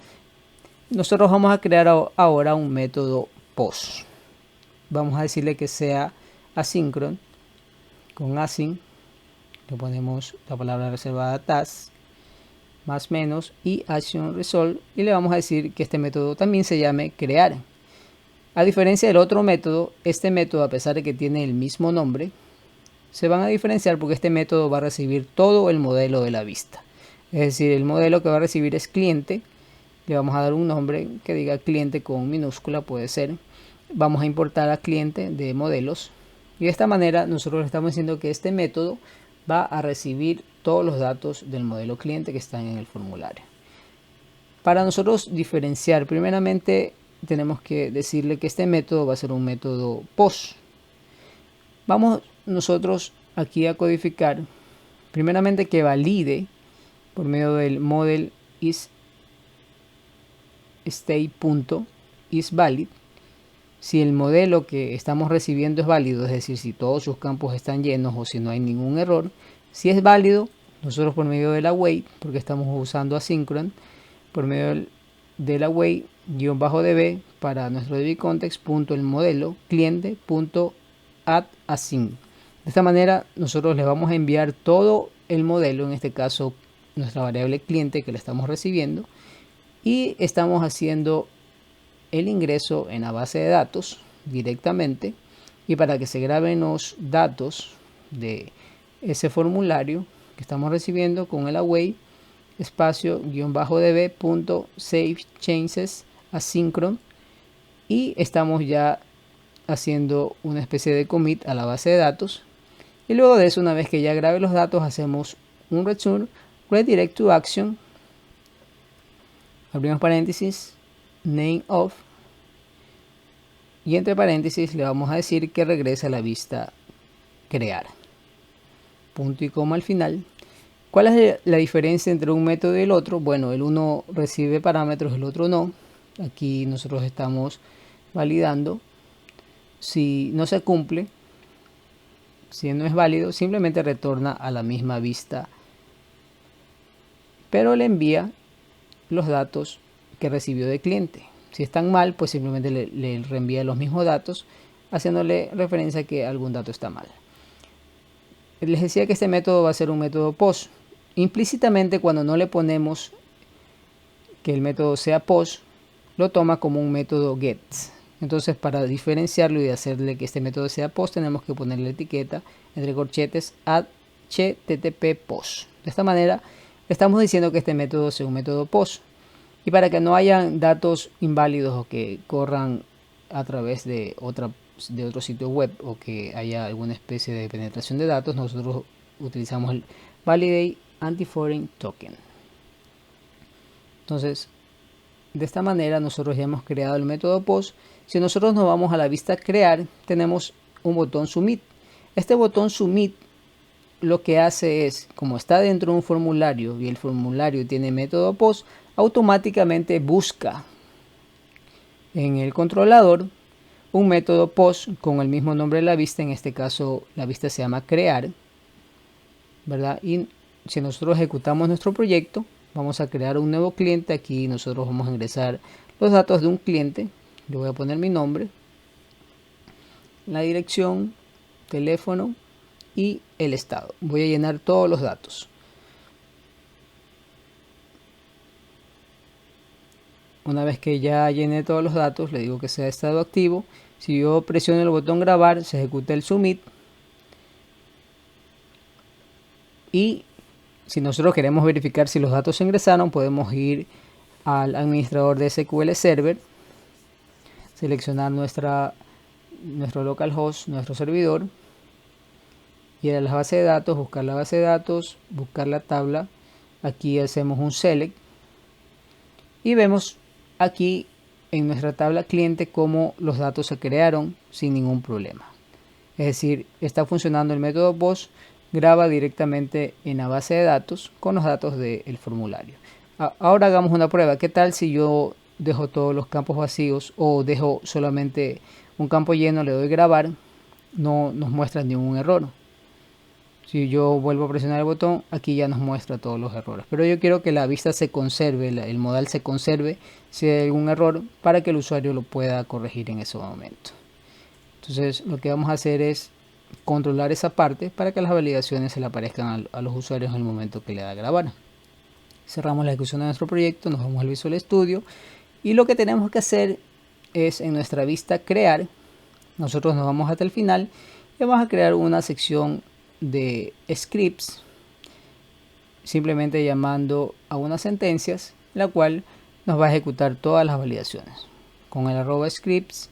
Nosotros vamos a crear ahora un método post. Vamos a decirle que sea asynchron, con async le ponemos la palabra reservada task más menos y action resolve y le vamos a decir que este método también se llame crear. A diferencia del otro método, este método, a pesar de que tiene el mismo nombre, se van a diferenciar porque este método va a recibir todo el modelo de la vista. Es decir, el modelo que va a recibir es cliente. Le vamos a dar un nombre que diga cliente con minúscula, puede ser. Vamos a importar a cliente de modelos. Y de esta manera nosotros le estamos diciendo que este método va a recibir todos los datos del modelo cliente que están en el formulario. Para nosotros diferenciar, primeramente tenemos que decirle que este método va a ser un método post. Vamos nosotros aquí a codificar, primeramente que valide por medio del model isState.isValid si el modelo que estamos recibiendo es válido, es decir, si todos sus campos están llenos o si no hay ningún error. Si es válido, nosotros por medio de la wait, porque estamos usando asynchron, por medio del away-db para nuestro dbcontext.elmodelo cliente.addAsync. De esta manera nosotros le vamos a enviar todo el modelo, en este caso nuestra variable cliente que le estamos recibiendo, y estamos haciendo el ingreso en la base de datos directamente, y para que se graben los datos de ese formulario que estamos recibiendo con el away espacio -db.savechanges asynchron, y estamos ya haciendo una especie de commit a la base de datos. Y luego de eso, una vez que ya grabe los datos, hacemos un return redirect to action, abrimos paréntesis, name of, y entre paréntesis le vamos a decir que regrese a la vista crear, punto y coma al final. ¿Cuál es la diferencia entre un método y el otro? Bueno, el uno recibe parámetros, el otro no. Aquí nosotros estamos validando. Si no se cumple, si no es válido, simplemente retorna a la misma vista, pero le envía los datos que recibió de cliente. Si están mal, pues simplemente le reenvía los mismos datos, haciéndole referencia a que algún dato está mal. Les decía que este método va a ser un método post. Implícitamente, cuando no le ponemos que el método sea post, lo toma como un método get. Entonces, para diferenciarlo y hacerle que este método sea post, tenemos que ponerle la etiqueta entre corchetes http post. De esta manera, estamos diciendo que este método sea un método post. Y para que no hayan datos inválidos o que corran a través de otro sitio web, o que haya alguna especie de penetración de datos, nosotros utilizamos el validate anti-foreign token. Entonces, de esta manera nosotros ya hemos creado el método post. Si nosotros nos vamos a la vista crear, tenemos un botón submit. Este botón submit lo que hace es, como está dentro de un formulario y el formulario tiene método post, automáticamente busca en el controlador un método post con el mismo nombre de la vista. En este caso la vista se llama crear, ¿verdad? Y si nosotros ejecutamos nuestro proyecto, vamos a crear un nuevo cliente. Aquí nosotros vamos a ingresar los datos de un cliente. Le voy a poner mi nombre, la dirección, teléfono y el estado. Voy a llenar todos los datos. Una vez que ya llené todos los datos, le digo que sea estado activo. Si yo presiono el botón grabar, se ejecuta el submit. Y si nosotros queremos verificar si los datos se ingresaron, podemos ir al administrador de SQL Server, seleccionar nuestro localhost, nuestro servidor, ir a la base de datos, buscar la base de datos, buscar la tabla. Aquí hacemos un select y vemos aquí en nuestra tabla cliente cómo los datos se crearon sin ningún problema. Es decir, está funcionando el método post, graba directamente en la base de datos con los datos del formulario. Ahora hagamos una prueba. ¿Qué tal si yo dejo todos los campos vacíos o dejo solamente un campo lleno, le doy grabar? No nos muestra ningún error. Si yo vuelvo a presionar el botón, aquí ya nos muestra todos los errores. Pero yo quiero que la vista se conserve, el modal se conserve si hay algún error, para que el usuario lo pueda corregir en ese momento. Entonces lo que vamos a hacer es controlar esa parte para que las validaciones se le aparezcan a los usuarios en el momento que le da a grabar. Cerramos la ejecución de nuestro proyecto, nos vamos al Visual Studio y lo que tenemos que hacer es, en nuestra vista crear, nosotros nos vamos hasta el final y vamos a crear una sección de scripts, simplemente llamando a unas sentencias, la cual nos va a ejecutar todas las validaciones. Con el @scripts,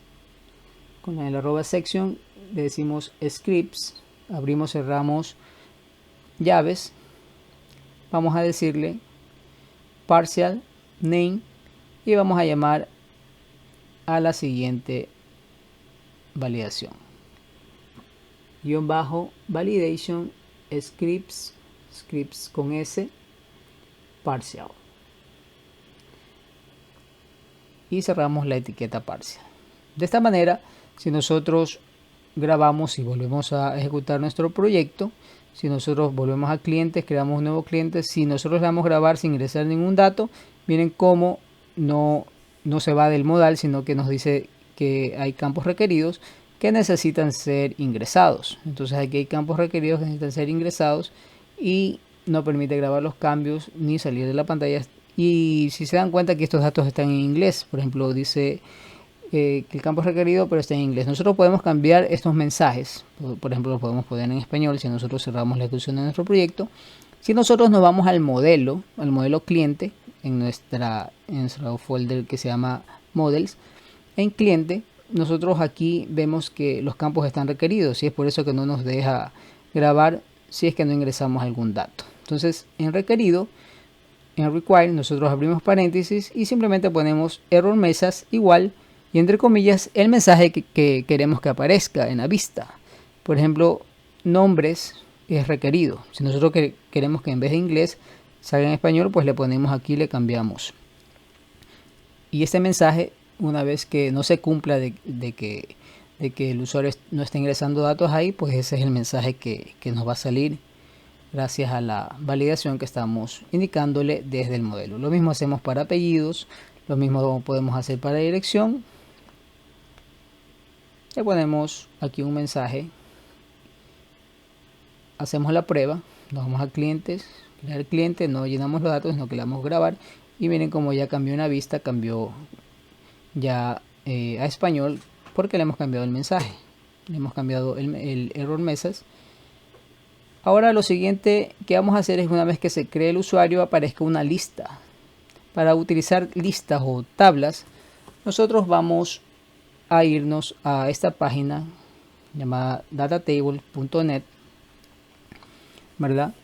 con el @section, le decimos scripts, abrimos, cerramos llaves, vamos a decirle partial name y vamos a llamar a la siguiente validación: _validation scripts con S partial, y cerramos la etiqueta partial. De esta manera, si nosotros grabamos y volvemos a ejecutar nuestro proyecto, si nosotros volvemos a clientes, creamos un nuevo cliente, si nosotros le damos grabar sin ingresar ningún dato, miren cómo no se va del modal, sino que nos dice que hay campos requeridos que necesitan ser ingresados. Entonces aquí hay campos requeridos que necesitan ser ingresados y no permite grabar los cambios ni salir de la pantalla. Y si se dan cuenta que estos datos están en inglés, por ejemplo dice que el campo es requerido pero está en inglés. Nosotros podemos cambiar estos mensajes, por ejemplo lo podemos poner en español si nosotros cerramos la ejecución de nuestro proyecto. Si nosotros nos vamos al modelo cliente en nuestro folder que se llama models, en cliente nosotros aquí vemos que los campos están requeridos y es por eso que no nos deja grabar si es que no ingresamos algún dato. Entonces en requerido, en require, nosotros abrimos paréntesis y simplemente ponemos error message igual y entre comillas el mensaje que queremos que aparezca en la vista. Por ejemplo, nombres es requerido. Si nosotros queremos que en vez de inglés salga en español, pues le ponemos aquí, le cambiamos. Y este mensaje, una vez que no se cumpla de que el usuario no está ingresando datos ahí, pues ese es el mensaje que nos va a salir gracias a la validación que estamos indicándole desde el modelo. Lo mismo hacemos para apellidos, lo mismo podemos hacer para dirección. Le ponemos aquí un mensaje, hacemos la prueba, nos vamos a clientes, crear cliente, no llenamos los datos, sino que le damos grabar y miren como ya cambió una vista, cambió ya a español porque le hemos cambiado el mensaje, le hemos cambiado el error message. Ahora lo siguiente que vamos a hacer es, una vez que se cree el usuario, aparezca una lista. Para utilizar listas o tablas, nosotros vamos a irnos a esta página llamada datatable.net, ¿verdad?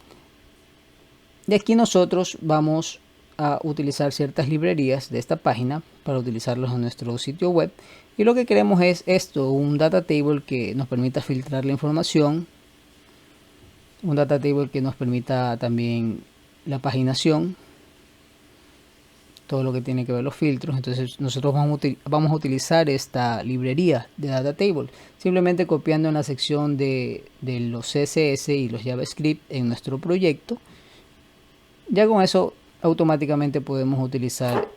Y aquí nosotros vamos a utilizar ciertas librerías de esta página para utilizarlos en nuestro sitio web. Y lo que queremos es esto, un data table que nos permita filtrar la información, un data table que nos permita también la paginación, todo lo que tiene que ver los filtros. Entonces nosotros vamos a utilizar esta librería de data table simplemente copiando en la sección de los CSS y los JavaScript en nuestro proyecto. Ya con eso automáticamente podemos utilizar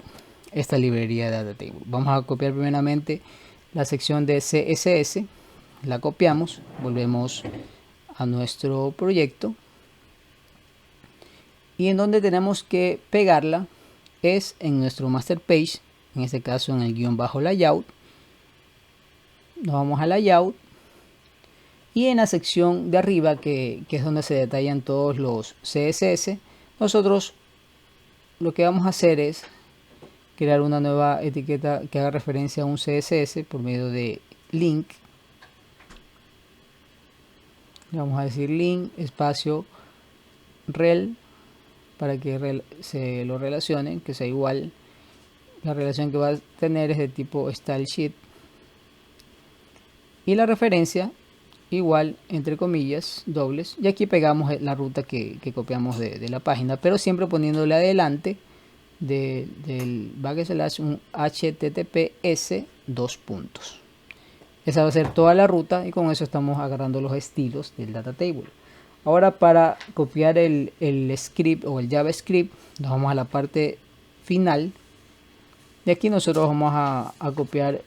esta librería de data table. Vamos a copiar primeramente la sección de CSS, la copiamos, volvemos a nuestro proyecto y en donde tenemos que pegarla es en nuestro master page, en este caso en el guión bajo layout. Nos vamos a layout y en la sección de arriba que es donde se detallan todos los CSS, nosotros lo que vamos a hacer es crear una nueva etiqueta que haga referencia a un CSS por medio de link. Le vamos a decir link espacio rel para que se lo relacionen, que sea igual. La relación que va a tener es de tipo style sheet y la referencia igual entre comillas dobles, y aquí pegamos la ruta que copiamos de la página, pero siempre poniéndole adelante del backslash un https 2 puntos. Esa va a ser toda la ruta y con eso estamos agarrando los estilos del data table. Ahora para copiar el script o el JavaScript nos vamos a la parte final y aquí nosotros vamos a copiar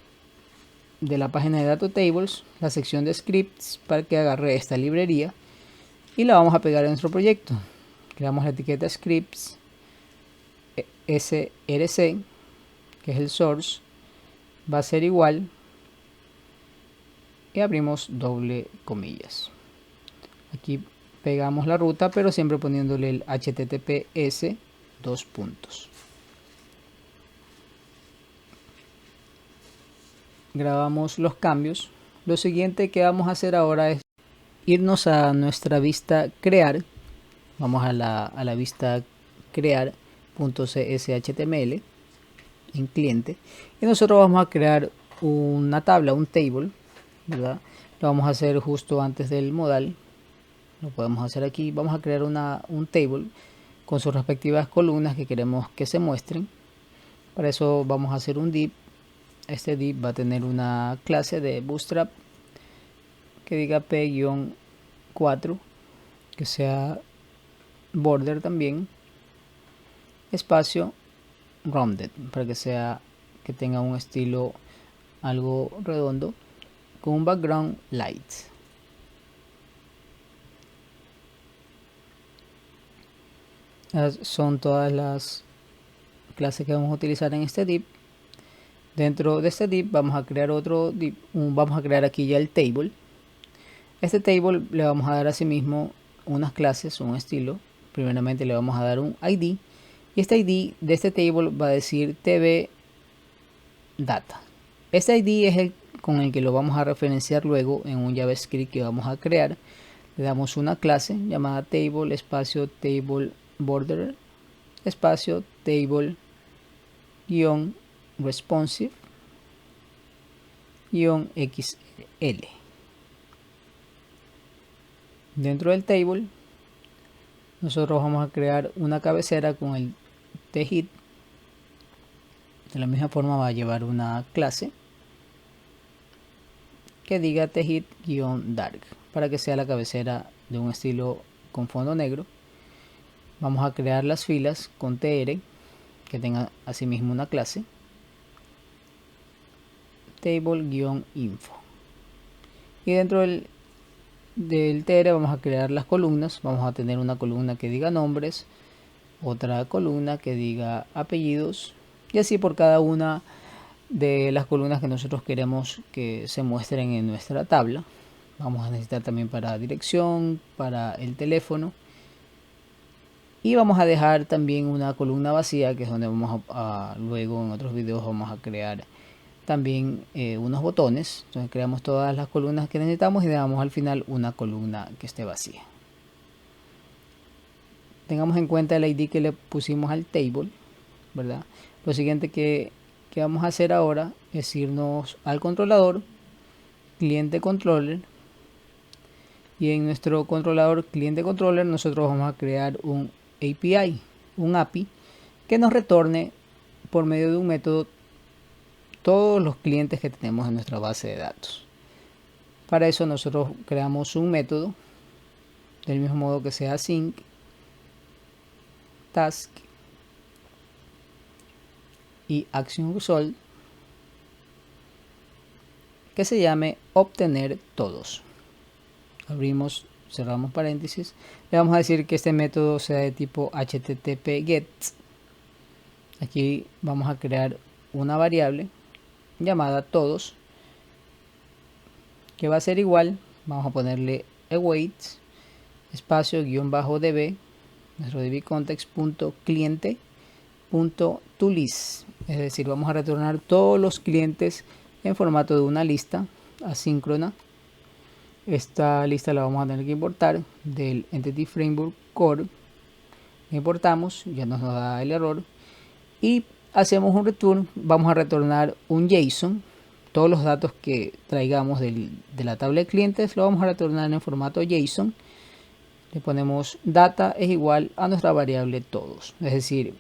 de la página de data tables la sección de scripts para que agarre esta librería y la vamos a pegar en nuestro proyecto. Creamos la etiqueta scripts src, que es el source, va a ser igual y abrimos doble comillas. Aquí pegamos la ruta pero siempre poniéndole el https 2 puntos. Grabamos los cambios. Lo siguiente que vamos a hacer ahora es irnos a nuestra vista crear. Vamos a la vista crear.cshtml en cliente y nosotros vamos a crear una tabla, un table, ¿verdad? Lo vamos a hacer justo antes del modal. Lo podemos hacer aquí. Vamos a crear un table con sus respectivas columnas que queremos que se muestren. Para eso vamos a hacer un div. Este div va a tener una clase de Bootstrap que diga p-4, que sea border también, espacio, rounded, para que tenga un estilo algo redondo con un background light. Son todas las clases que vamos a utilizar en este div. Dentro de este div vamos a crear otro div, vamos a crear aquí ya el table. Este table le vamos a dar a sí mismo unas clases, un estilo. Primeramente le vamos a dar un ID, y este ID de este table va a decir TV Data. Este ID es el con el que lo vamos a referenciar luego en un JavaScript que vamos a crear. Le damos una clase llamada table espacio table border espacio table guión responsive guión XL. Dentro del table nosotros vamos a crear una cabecera con el thid. De la misma forma va a llevar una clase que diga thid-dark para que sea la cabecera de un estilo con fondo negro. Vamos a crear las filas con tr que tenga asimismo una clase table-info, y dentro del tr vamos a crear las columnas. Vamos a tener una columna que diga nombres, otra columna que diga apellidos, y así por cada una de las columnas que nosotros queremos que se muestren en nuestra tabla. Vamos a necesitar también para dirección, para el teléfono, y vamos a dejar también una columna vacía, que es donde vamos a luego en otros videos vamos a crear también unos botones. Entonces creamos todas las columnas que necesitamos y dejamos al final una columna que esté vacía. Tengamos en cuenta el ID que le pusimos al table, ¿verdad? Lo siguiente que vamos a hacer ahora es irnos al controlador, cliente controller, y en nuestro controlador cliente controller nosotros vamos a crear un API que nos retorne por medio de un método todos los clientes que tenemos en nuestra base de datos. Para eso nosotros creamos un método del mismo modo que sea sync task y action result, que se llame obtener todos. Abrimos, cerramos paréntesis. Le vamos a decir que este método sea de tipo http get. Aquí vamos a crear una variable llamada todos, que va a ser igual, vamos a ponerle await espacio guión bajo db, nuestro db context punto cliente punto tolist, es decir, vamos a retornar todos los clientes en formato de una lista asíncrona. Esta lista la vamos a tener que importar del Entity Framework Core. Importamos, ya nos da el error, y hacemos un return. Vamos a retornar un JSON. Todos los datos que traigamos de la tabla de clientes lo vamos a retornar en formato JSON. Le ponemos data es igual a nuestra variable todos. Es decir,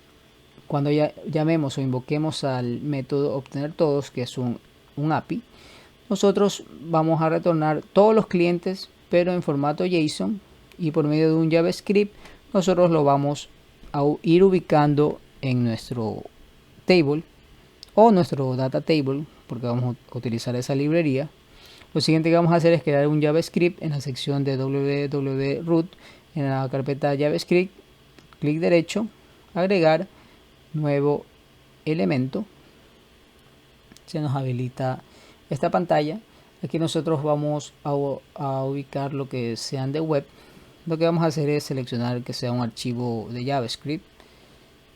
cuando ya llamemos o invoquemos al método obtener todos, que es un API, nosotros vamos a retornar todos los clientes, pero en formato JSON, y por medio de un JavaScript nosotros lo vamos a ir ubicando en nuestro table o nuestro data table, porque vamos a utilizar esa librería. Lo siguiente que vamos a hacer es crear un JavaScript en la sección de www.root, en la carpeta JavaScript, clic derecho, agregar nuevo elemento. Se nos habilita esta pantalla. Aquí nosotros vamos a ubicar lo que sean de web. Lo que vamos a hacer es seleccionar que sea un archivo de JavaScript.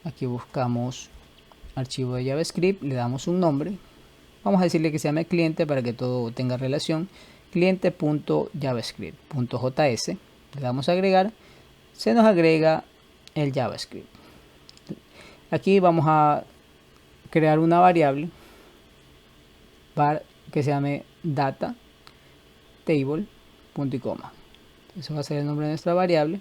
Aquí buscamos archivo de JavaScript, le damos un nombre. Vamos a decirle que se llame cliente para que todo tenga relación. Cliente.javascript.js. Le damos a agregar. Se nos agrega el JavaScript. Aquí vamos a crear una variable que se llame data table punto y coma. Eso va a ser el nombre de nuestra variable.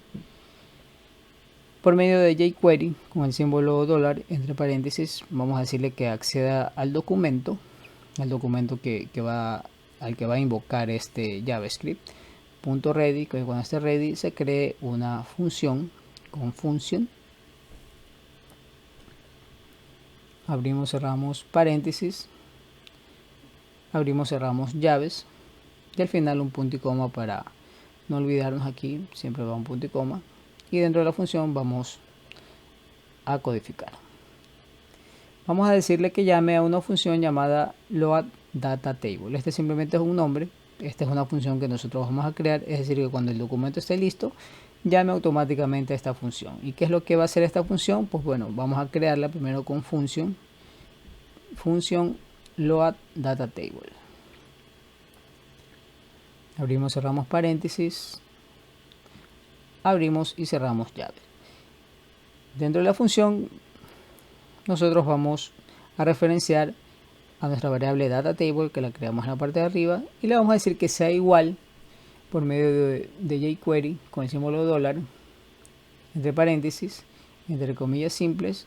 Por medio de jQuery con el símbolo $, entre paréntesis, vamos a decirle que acceda al documento al que va a invocar este JavaScript. .ready, que cuando esté ready se cree una función con function. abrimos, cerramos paréntesis, abrimos, cerramos llaves y al final un punto y coma para no olvidarnos. Aquí siempre va un punto y coma, y dentro de la función vamos a codificar. Vamos a decirle que llame a una función llamada loadDataTable. Este simplemente es un nombre. Esta es una función que nosotros vamos a crear, es decir, que cuando el documento esté listo, llame automáticamente a esta función. ¿Y qué es lo que va a hacer esta función? Pues bueno, vamos a crearla primero con función loadDataTable. Abrimos, cerramos paréntesis, abrimos y cerramos llave. Dentro de la función nosotros vamos a referenciar a nuestra variable DataTable, que la creamos en la parte de arriba, y le vamos a decir que sea igual por medio de jQuery con el símbolo dólar, entre paréntesis, entre comillas simples.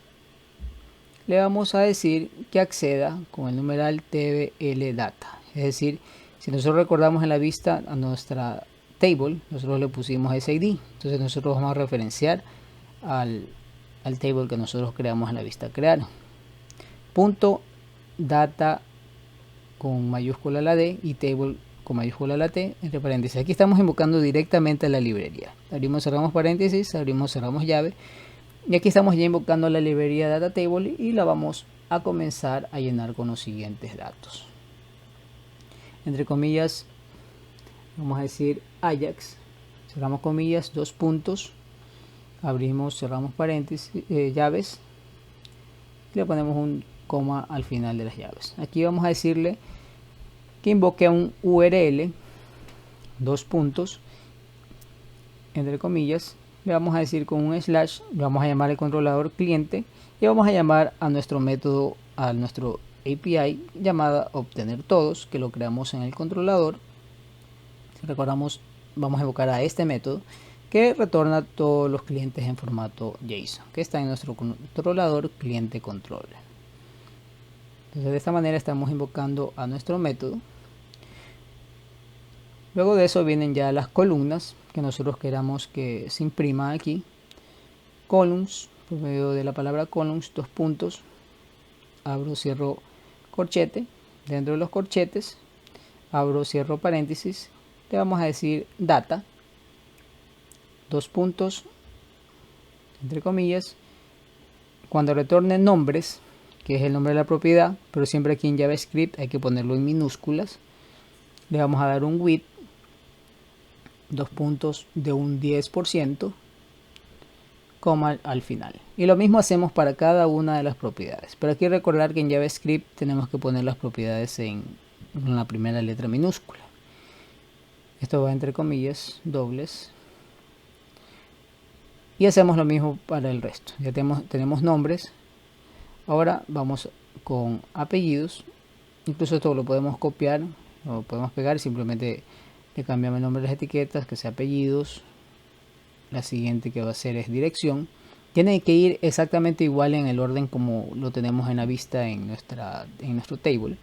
Le vamos a decir que acceda con el numeral tbldata. Es decir, si nosotros recordamos en la vista a nuestra table, nosotros le pusimos ese ID. Entonces nosotros vamos a referenciar al table que nosotros creamos en la vista crear. Punto data con mayúscula la D y table con mayúscula la T, entre paréntesis. Aquí estamos invocando directamente a la librería. Abrimos, cerramos paréntesis, abrimos, cerramos llave. Y aquí estamos ya invocando la librería DataTable y la vamos a comenzar a llenar con los siguientes datos. Entre comillas, vamos a decir Ajax, cerramos comillas, dos puntos, abrimos, cerramos paréntesis, llaves, y le ponemos un coma al final de las llaves. Aquí vamos a decirle que invoque a un URL, dos puntos, entre comillas, le vamos a decir con un slash, le vamos a llamar al controlador cliente y vamos a llamar a nuestro método, a nuestro API llamada obtener todos, que lo creamos en el controlador. Si recordamos, vamos a evocar a este método que retorna todos los clientes en formato JSON, que está en nuestro controlador cliente control. Entonces de esta manera estamos invocando a nuestro método. Luego de eso vienen ya las columnas que nosotros queramos que se imprima aquí. Columns, por medio de la palabra columns, dos puntos, abro, cierro corchete. Dentro de los corchetes, abro, cierro paréntesis, le vamos a decir data, dos puntos, entre comillas. Cuando retorne nombres, que es el nombre de la propiedad, pero siempre aquí en JavaScript hay que ponerlo en minúsculas, le vamos a dar un width, dos puntos, de un 10%, coma al final. Y lo mismo hacemos para cada una de las propiedades. Pero aquí recordar que en JavaScript tenemos que poner las propiedades en la primera letra minúscula. Esto va entre comillas dobles. Y hacemos lo mismo para el resto. Ya tenemos nombres. Ahora vamos con apellidos. Incluso esto lo podemos copiar, lo podemos pegar, simplemente le cambiamos el nombre de las etiquetas, que sea apellidos. La siguiente que va a ser es dirección. Tiene que ir exactamente igual en el orden como lo tenemos en la vista en nuestro table.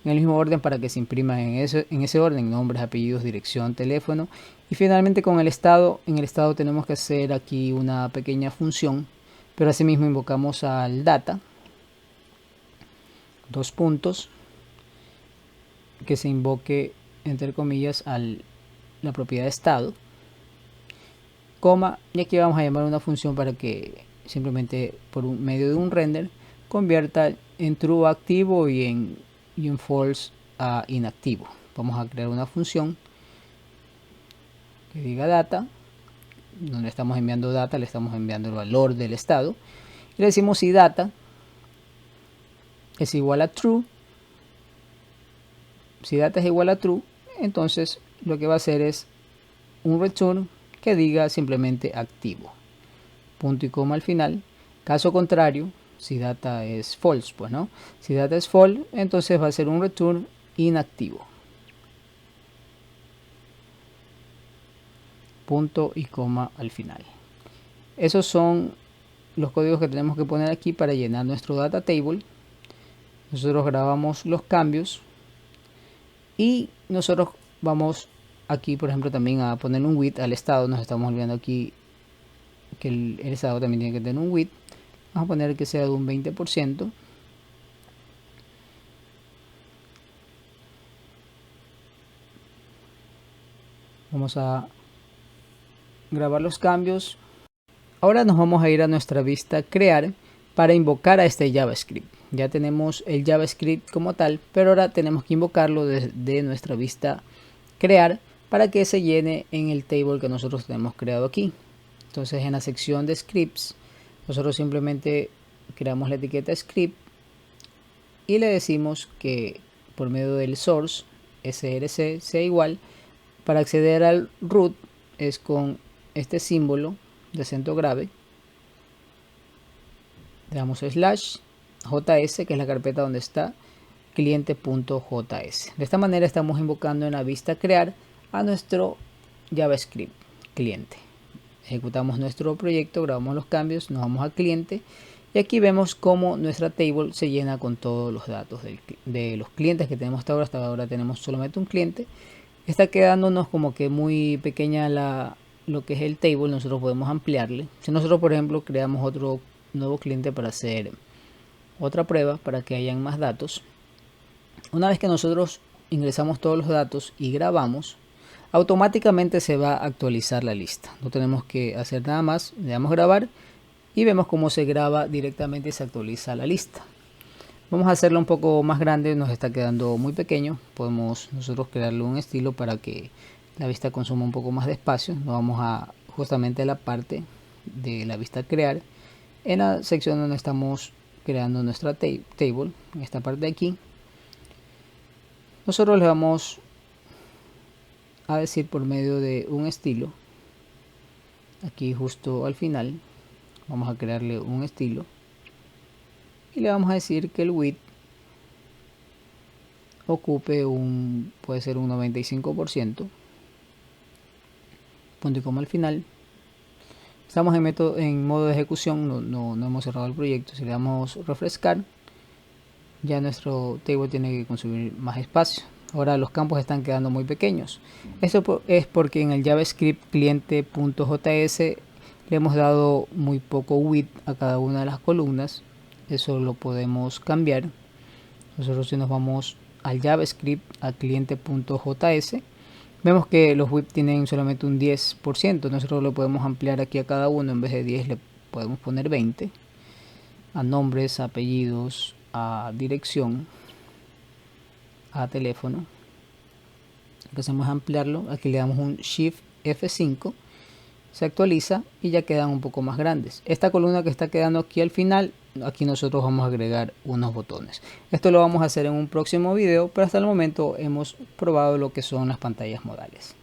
En el mismo orden para que se imprima en ese orden: nombres, apellidos, dirección, teléfono. Y finalmente con el estado. En el estado tenemos que hacer aquí una pequeña función, pero asimismo invocamos al data, dos puntos, que se invoque entre comillas la propiedad de estado, coma, y aquí vamos a llamar una función para que simplemente por medio de un render convierta en true a activo y en false a inactivo. Vamos a crear una función que diga data, donde estamos enviando data, le estamos enviando el valor del estado, y le decimos si data es igual a true. Si data es igual a true, entonces lo que va a hacer es un return que diga simplemente activo, punto y coma al final. Caso contrario, si data es false, pues no, si data es false, entonces va a ser un return inactivo, punto y coma al final. Esos son los códigos que tenemos que poner aquí para llenar nuestro data table. Nosotros grabamos los cambios y nosotros vamos aquí, por ejemplo, también a poner un width al estado. Nos estamos olvidando aquí que el estado también tiene que tener un width. Vamos a poner que sea de un 20%. Vamos a grabar los cambios. Ahora nos vamos a ir a nuestra vista crear para invocar a este JavaScript. Ya tenemos el JavaScript como tal, pero ahora tenemos que invocarlo desde nuestra vista crear para que se llene en el table que nosotros tenemos creado aquí. Entonces en la sección de scripts nosotros simplemente creamos la etiqueta script y le decimos que por medio del source src sea igual. Para acceder al root es con este símbolo de acento grave, le damos slash js, que es la carpeta donde está cliente.js. De esta manera estamos invocando en la vista crear a nuestro JavaScript cliente. Ejecutamos nuestro proyecto, grabamos los cambios, nos vamos al cliente y aquí vemos cómo nuestra table se llena con todos los datos de los clientes que tenemos hasta ahora. Hasta ahora tenemos solamente un cliente. Está quedándonos como que muy pequeña lo que es el table. Nosotros podemos ampliarle. Si nosotros, por ejemplo, creamos otro nuevo cliente para hacer otra prueba, para que hayan más datos, una vez que nosotros ingresamos todos los datos y grabamos, automáticamente se va a actualizar la lista. No tenemos que hacer nada más. Le damos grabar y vemos cómo se graba directamente y se actualiza la lista. Vamos a hacerlo un poco más grande, nos está quedando muy pequeño. Podemos nosotros crearle un estilo para que la vista consuma un poco más de espacio. Nos vamos a justamente a la parte de la vista crear, en la sección donde estamos creando nuestra table, en esta parte de aquí. Nosotros le vamos a decir por medio de un estilo, aquí justo al final, vamos a crearle un estilo y le vamos a decir que el width ocupe puede ser un 95%, punto y coma al final. Estamos en modo de ejecución, no hemos cerrado el proyecto. Si le damos refrescar, ya nuestro table tiene que consumir más espacio. Ahora los campos están quedando muy pequeños. Esto es porque en el JavaScript cliente.js le hemos dado muy poco width a cada una de las columnas. Eso lo podemos cambiar. Nosotros si nos vamos al JavaScript, a cliente.js, vemos que los width tienen solamente un 10%. Nosotros lo podemos ampliar aquí a cada uno. En vez de 10 le podemos poner 20. A nombres, a apellidos, a dirección, a teléfono. Lo que hacemos es ampliarlo. Aquí le damos un Shift F5. Se actualiza y ya quedan un poco más grandes. Esta columna que está quedando aquí al final, aquí nosotros vamos a agregar unos botones. Esto lo vamos a hacer en un próximo video, pero hasta el momento hemos probado lo que son las pantallas modales.